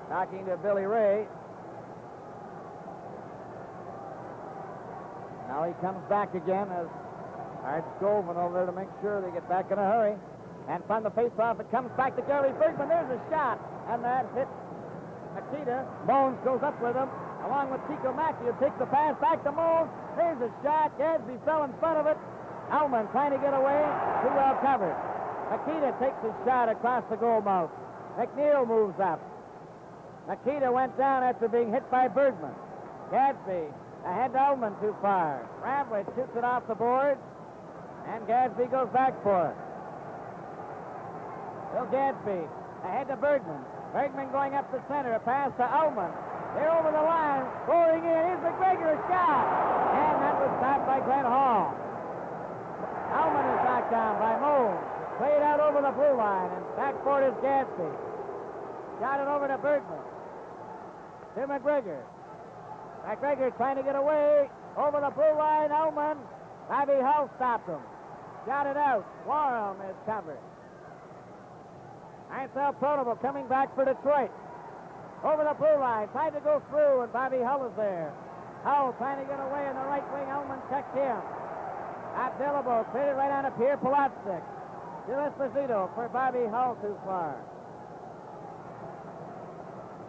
talking to Billy Ray. Now he comes back again as Art Scoven over there to make sure they get back in a hurry. And from the face-off, it comes back to Gary Bergman. There's a shot, and that hits Makita. Mones goes up with him, along with Chico Mackey, who takes the pass back to Mones. There's a shot. Gadsby fell in front of it. Ullman trying to get away. Too well covered. Makita takes his shot across the goal mouth. McNeil moves up. Makita went down after being hit by Bergman. Gadsby ahead to Ullman too far. Ravlich shoots it off the board, and Gadsby goes back for it. Bill Gadsby ahead to Bergman. Bergman going up the center. A pass to Ullman. They're over the line. Pouring in. Here's McGregor. A shot. And that was stopped by Glenn Hall. Ullman is knocked down by Moe. Played out over the blue line. And backboard is Gadsby. Got it over to Bergman. To McGregor. McGregor trying to get away. Over the blue line. Ullman. Bobby Hull stopped him. Got it out. Warham is covered. Marcel Pronovo coming back for Detroit. Over the blue line. Tried to go through, and Bobby Hull is there. Hull trying to get away in the right wing. Ullman checked him. At Dillabo. Cleared it right on to Pierre Polotsik. To Esposito for Bobby Hull too far.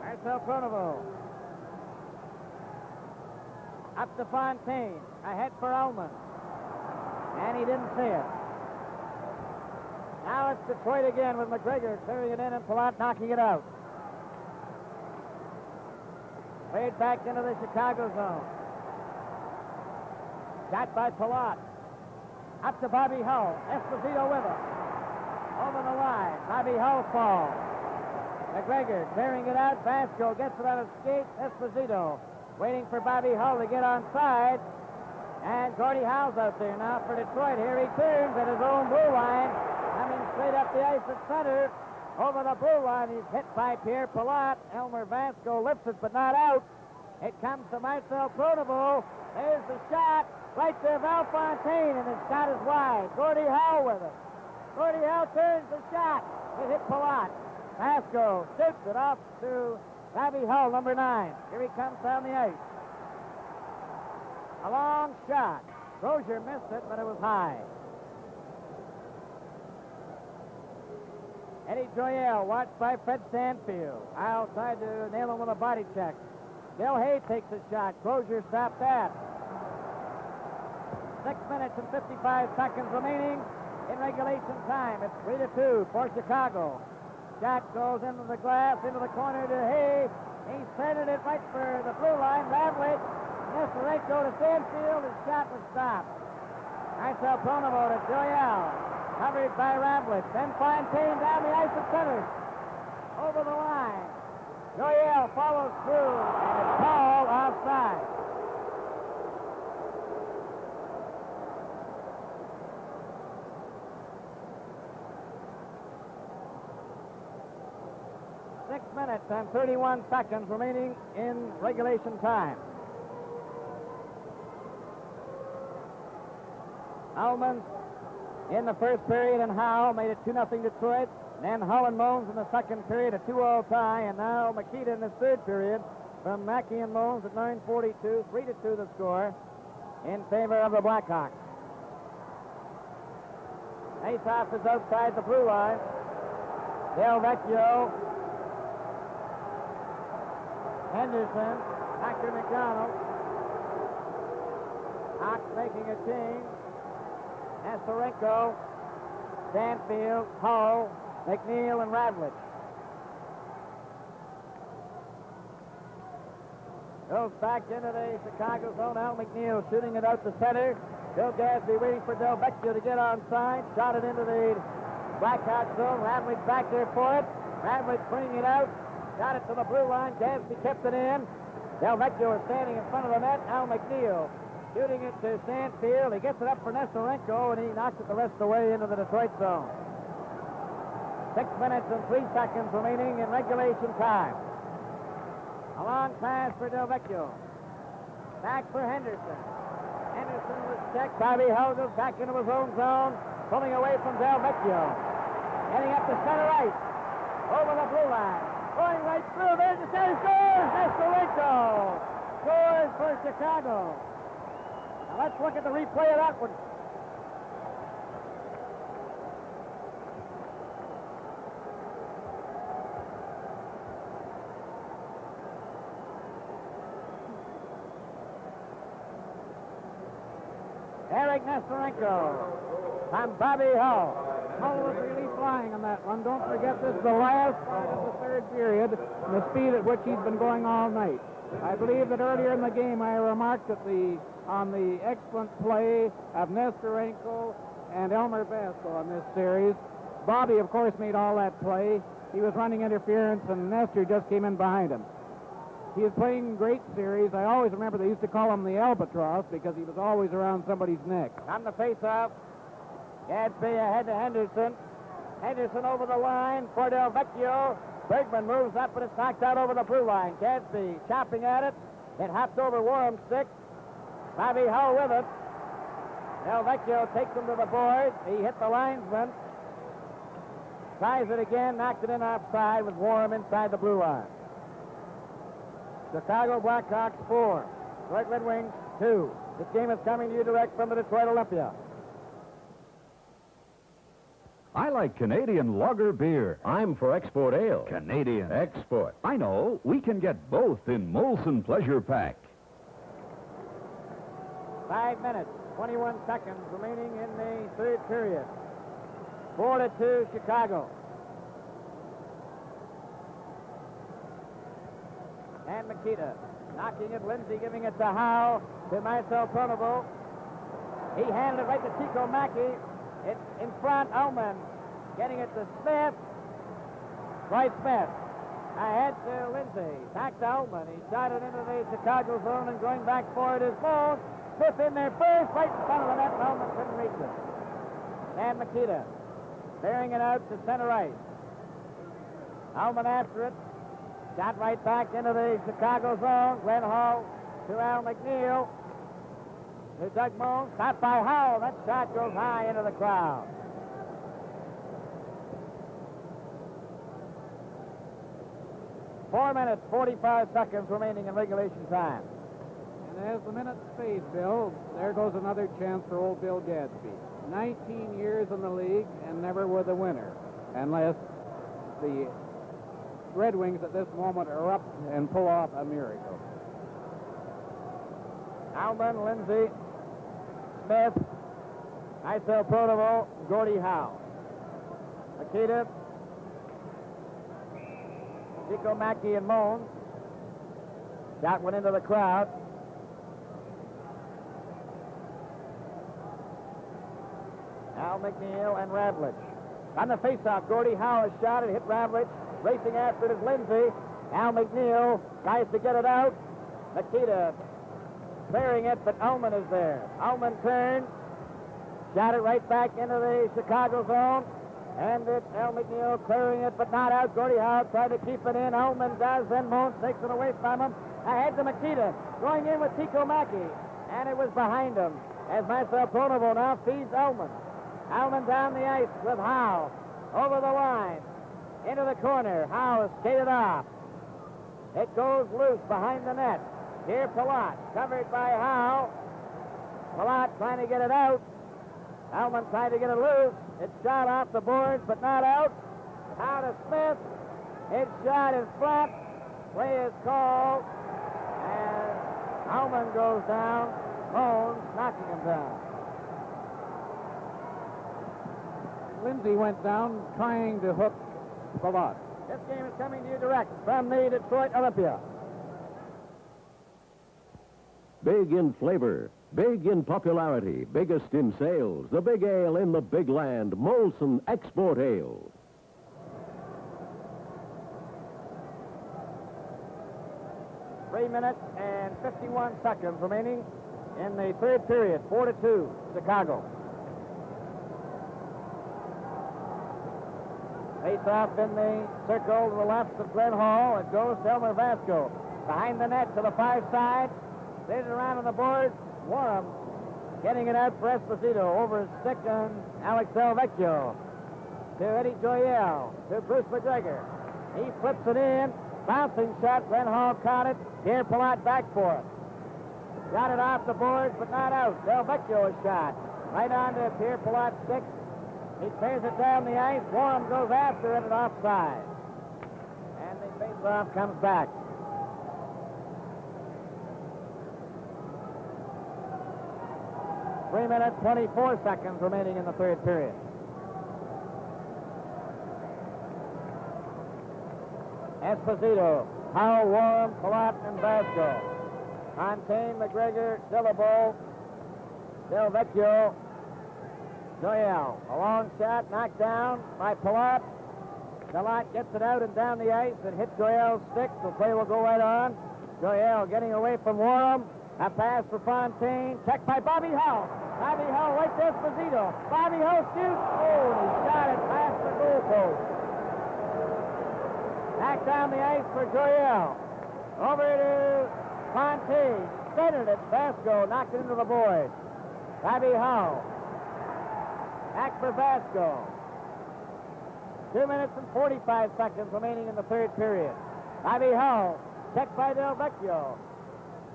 Marcel Pronovo. Up to Fontaine. Ahead for Ullman. And he didn't see it. Now it's Detroit again with McGregor clearing it in and Palat knocking it out. Played back into the Chicago zone. Shot by Palat. Up to Bobby Hull. Esposito with him. Over the line. Bobby Hull falls. McGregor clearing it out. Vasco gets it out of skate. Esposito waiting for Bobby Hull to get onside. And Gordie Howe's out there now for Detroit. Here he turns at his own blue line. Coming straight up the ice at center. Over the blue line, he's hit by Pierre Palat. Elmer Vasco lifts it, but not out. It comes to Marcel Pronovo. There's the shot. Right to Val Fontaine, and his shot is wide. Gordie Howe with it. Gordie Howe turns the shot. It hit Palat. Vasco shoots it off to Bobby Hull, number 9. Here he comes down the ice. A long shot. Rozier missed it, but it was high. Eddie Joyelle, watched by Fred Stanfield. I'll try to nail him with a body check. Bill Hay takes a shot. Crozier stopped that. 6 minutes and 55 seconds remaining in regulation time. It's 3-2 for Chicago. Shot goes into the glass, into the corner to Hay. He centered it right for the blue line. Ravlich, Nestorenko to Stanfield. His shot was stopped. Marcel Pronovo to Joyelle. Covered by Ravlich. Then Fontaine down the ice at center. Over the line. Joyelle follows through, and it's called offside. Six minutes and 31 seconds remaining in regulation time. Ullman in the first period, and Howe made it 2-0 Detroit. Then Hull and Mones in the second period, a 2-all tie, and now Makita in the third period from Mackey and Mones at 9:42, 3-2 the score in favor of the Blackhawks. Face-off is outside the blue line. Del Vecchio, Henderson, Dr. McDonald. Hawks making a change. Nestorenko, Stanfield, Hull, McNeil, and Ravlich. Goes back into the Chicago zone. Al McNeil shooting it out to center. Bill Gadsby waiting for Del Vecchio to get onside. Shot it into the Blackhawks zone. Ravlich back there for it. Ravlich bringing it out. Got it to the blue line. Gadsby kept it in. Del Vecchio is standing in front of the net. Al McNeil shooting it to Stanfield. He gets it up for Nestorenko, and he knocks it the rest of the way into the Detroit zone. 6 minutes and 3 seconds remaining in regulation time. A long pass for Del Vecchio. Back for Henderson. Henderson was checked. Bobby Hull goes back into his own zone, pulling away from Del Vecchio. Heading up to center ice. Over the blue line. Going right through. There's the center. Scores! Nestorenko scores for Chicago. A Let's look at the replay of that one. Eric Nestorenko and Bobby Hull. Hull was really flying on that one. Don't forget this is the last part of the third period and the speed at which he's been going all night. I believe that earlier in the game I remarked that on the excellent play of Nestorenko and Elmer Vasco on this series. Bobby, of course, made all that play. He was running interference, and Nestor just came in behind him. He is playing great series. I always remember they used to call him the Albatross because he was always around somebody's neck. On the face-off, Gadsby ahead to Henderson. Henderson over the line for Del Vecchio. Bergman moves up, but it's knocked out over the blue line. Gadsby chopping at it. It hopped over Warham's stick. Bobby Hull with it. Del Vecchio takes him to the board. He hit the linesman. Tries it again, knocked it in offside with Warham inside the blue line. Chicago Blackhawks 4. Detroit Red Wings 2. This game is coming to you direct from the Detroit Olympia. I like Canadian lager beer. I'm for export ale. Canadian. Export. I know. We can get both in Molson Pleasure Pack. 5 minutes, 21 seconds remaining in the third period. 4-2 Chicago. And Makita knocking it. Lindsay giving it to Howe, to Marcel Pronovo. He handed it right to Chico Mackey. It's in front. Ullman getting it to Smith. Roy Smith ahead to Lindsay. Back to Ullman. He shot it into the Chicago zone, and going back for it is Bones. Smith in there first, right in front of the net, and Ullman couldn't reach it. And Makita bearing it out to center ice. Ullman after it. Shot right back into the Chicago zone. Glenn Hall to Al McNeil. To Doug Moon. Stopped by Howell. That shot goes high into the crowd. Four minutes, 45 seconds remaining in regulation time. And as the minutes fade, Bill, there goes another chance for old Bill Gadsby. 19 years in the league and never with a winner, unless the Red Wings at this moment erupt and pull off a miracle. Alman, Lindsay, Smith, Marcel Pronovo, Gordie Howe. Makita, Chico Mackey, and Moan. Shot went into the crowd. Al McNeil and Ravlich. On the faceoff, Gordie Howe has shot it, hit Ravlich. Racing after it is Lindsay. Al McNeil tries to get it out. Makita clearing it, but Ullman is there. Ullman turned, shot it right back into the Chicago zone, and it's Al McNeil clearing it, but not out. Gordie Howe tried to keep it in. Ullman does, then Moon takes it away from him. Ahead to Makita, going in with Chico Mackey, and it was behind him as Marcel Pronovo now feeds Ullman. Ullman down the ice with Howe over the line. Into the corner. Howe is skated off. It goes loose behind the net. Here Palat, covered by Howe. Palat trying to get it out. Ullman trying to get it loose. It's shot off the boards, but not out. Out to Smith. His shot is flat. Play is called. And Ullman goes down. Bones knocking him down. Lindsay went down trying to hook Palat. This game is coming to you direct from the Detroit Olympia. Big in flavor, big in popularity, biggest in sales. The big ale in the big land, Molson Export Ale. Three minutes and 51 seconds remaining in the third period. 4-2, Chicago. Face off in the circle to the left of Glenn Hall. It goes to Elmer Vasco. Behind the net to the far side. Laid it around on the board. Warham getting it out for Esposito. Over his stick on Alex Del Vecchio. To Eddie Joyelle. To Bruce McGregor. He flips it in. Bouncing shot. Glenn Hall caught it. Here Palat back for it. Got it off the boards, but not out. Del Vecchio is shot. Right on to Pierre Palat's stick. He tears it down the ice. Warren goes after it and offside. And the faceoff comes back. Three minutes, 24 seconds remaining in the third period. Esposito, Howell, Warren, Palat, and Vasco. Fontaine, McGregor, Dillabo, Del Vecchio, Joyelle. A long shot knocked down by Palat. Palat gets it out and down the ice and hits Joyelle's stick. The play will go right on. Joyelle getting away from Warren. A pass for Fontaine. Checked by Bobby Hull. Bobby Hull right to Esposito. Bobby Hull shoots. Oh, and he shot it past the goal post. Back down the ice for Joyelle. Over to Fontaine. Centered it. Vasco knocked it into the boards. Bobby Hull. Back for Vasco. 2 minutes and 45 seconds remaining in the third period. Bobby Hull. Checked by Del Vecchio.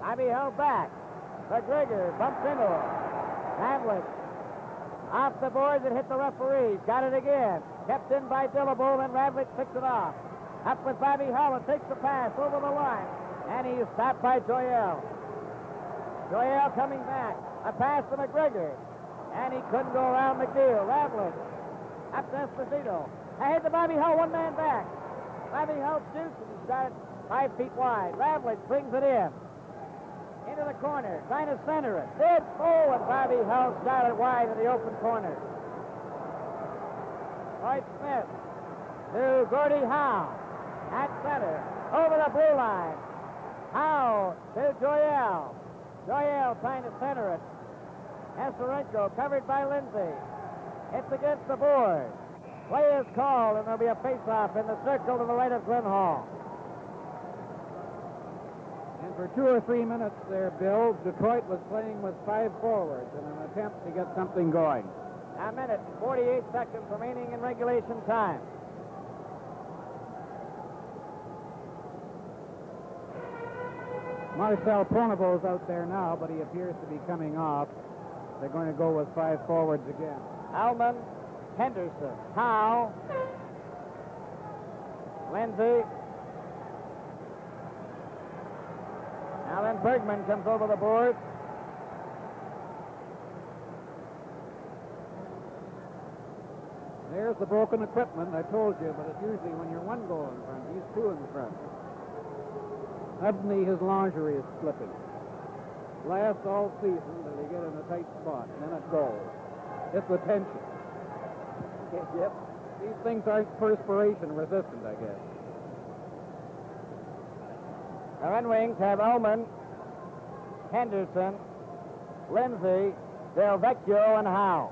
Bobby Hull back. McGregor bumps into him. Havlicek off the boards and hit the referees. Got it again. Kept in by Dillabo, then Havlicek picks it off. Up with Bobby Hull and takes the pass over the line. And he is stopped by Joyelle. Joyelle coming back. A pass to McGregor. And he couldn't go around McNeil. Havlicek up to Esposito. Ahead to Bobby Hull, one man back. Bobby Hull shoots and he's got it 5 feet wide. Havlicek brings it in. Into the corner, trying to center it. Did and Bobby Hull shot it wide in the open corner. Lloyd Smith to Gordie Howe at center, over the blue line. Howe to Joyelle. Joyelle trying to center it. Nestorenko covered by Lindsay. It's against the board. Play is called, and there'll be a face-off in the circle to the right of Glenn Hall. And for 2 or 3 minutes there, Bill, Detroit was playing with 5 forwards in an attempt to get something going. A minute and 48 seconds remaining in regulation time. Marcel Pronovo's out there now, but he appears to be coming off. They're going to go with 5 forwards again. Alman, Henderson, Howe, Lindsay. Now then Bergman comes over the board. There's the broken equipment, I told you, but it's usually when you're 1 goal in front. He's 2 in front. Suddenly his lingerie is slipping. Lasts all season till they get in a tight spot, and then it goes. It's the tension. Yep. These things aren't perspiration resistant, I guess. The Red Wings have Ullman, Henderson, Lindsay, Del Vecchio, and Howe.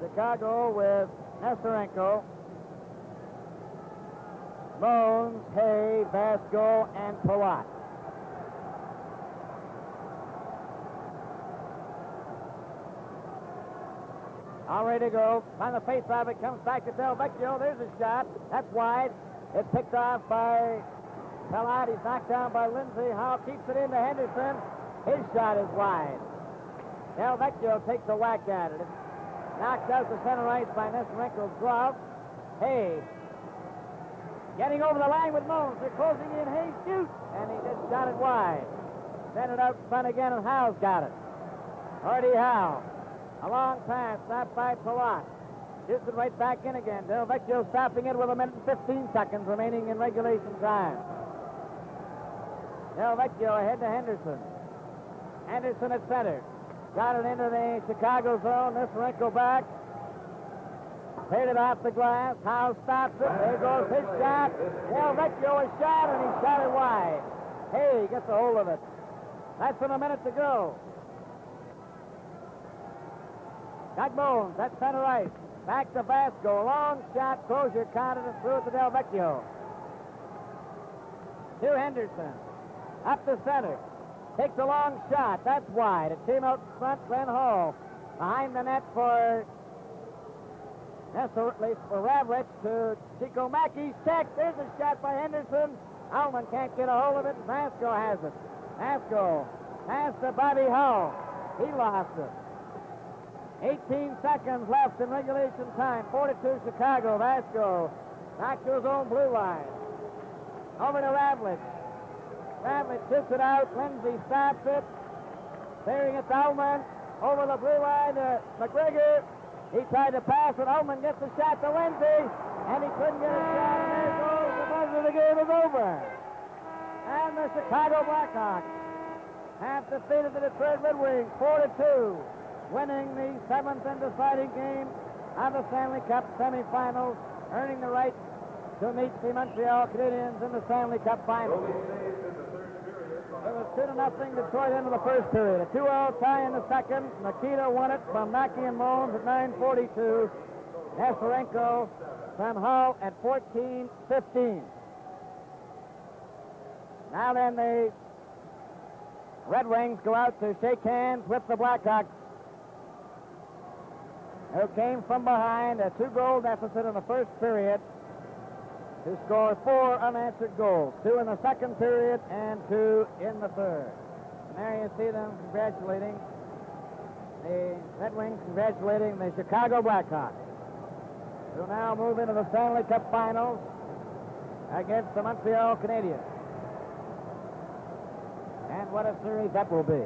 Chicago with Nestorenko, Bones, Hay, Vasco, and Palat. All ready to go. On the face-off, it comes back to Del Vecchio. There's a shot. That's wide. It's picked off by Palat. He's knocked down by Lindsay. Howe keeps it into Henderson. His shot is wide. Del Vecchio takes a whack at it. It's knocked out to center ice by Nestorenko's glove. Hay getting over the line with Moans. They're closing in. Hay shoots, and he just shot it wide. Sent it out in front again, and Howe's got it. Gordie Howe. A long pass, stopped by Palat. Shoots it right back in again. Del Vecchio stopping it with 1 minute and 15 seconds remaining in regulation time. Del Vecchio ahead to Henderson. Henderson at center. Got it into the Chicago zone. Nestorenko back. Cleared it off the glass. Howe stops it. There goes his shot. Del Vecchio is shot, and he shot it wide. Hey, gets a hold of it. Less than a minute to go. Doug Bones, that's center ice. Back to Vasco. A long shot. Crozier counted and threw it to Del Vecchio. To Henderson. Up the center. Takes a long shot. That's wide. It came out in front. Glenn Hall. Behind the net for Ravlich to Chico Mackey's check. There's a shot by Henderson. Allman can't get a hold of it. Vasco has it. Vasco Pass to Bobby Hull. He lost it. 18 seconds left in regulation time. 42 Chicago. Vasco back to his own blue line. Over to Ravlich. Ravlich shoots it out. Lindsay stops it. Clearing it to Ullman. Over the blue line to McGregor. He tried to pass it. Ullman gets the shot to Lindsay. And he couldn't get a shot. And there goes the buzzer. The game is over. And the Chicago Blackhawks have defeated the Detroit Red Wings 4-2. Winning the 7th and deciding game of the Stanley Cup semifinals, earning the right to meet the Montreal Canadiens in the Stanley Cup finals. It was 2-0 Detroit into the first period. A 2-2 tie in the second. Nikita won it from Mackey and Moans at 9:42. Nesterenko from Hull at 14:15. Now then, the Red Wings go out to shake hands with the Blackhawks, who came from behind a 2-goal deficit in the first period to score 4 unanswered goals, 2 in the second period and 2 in the third. And there you see them congratulating the Red Wings, congratulating the Chicago Blackhawks, who now move into the Stanley Cup Finals against the Montreal Canadiens. And what a series that will be.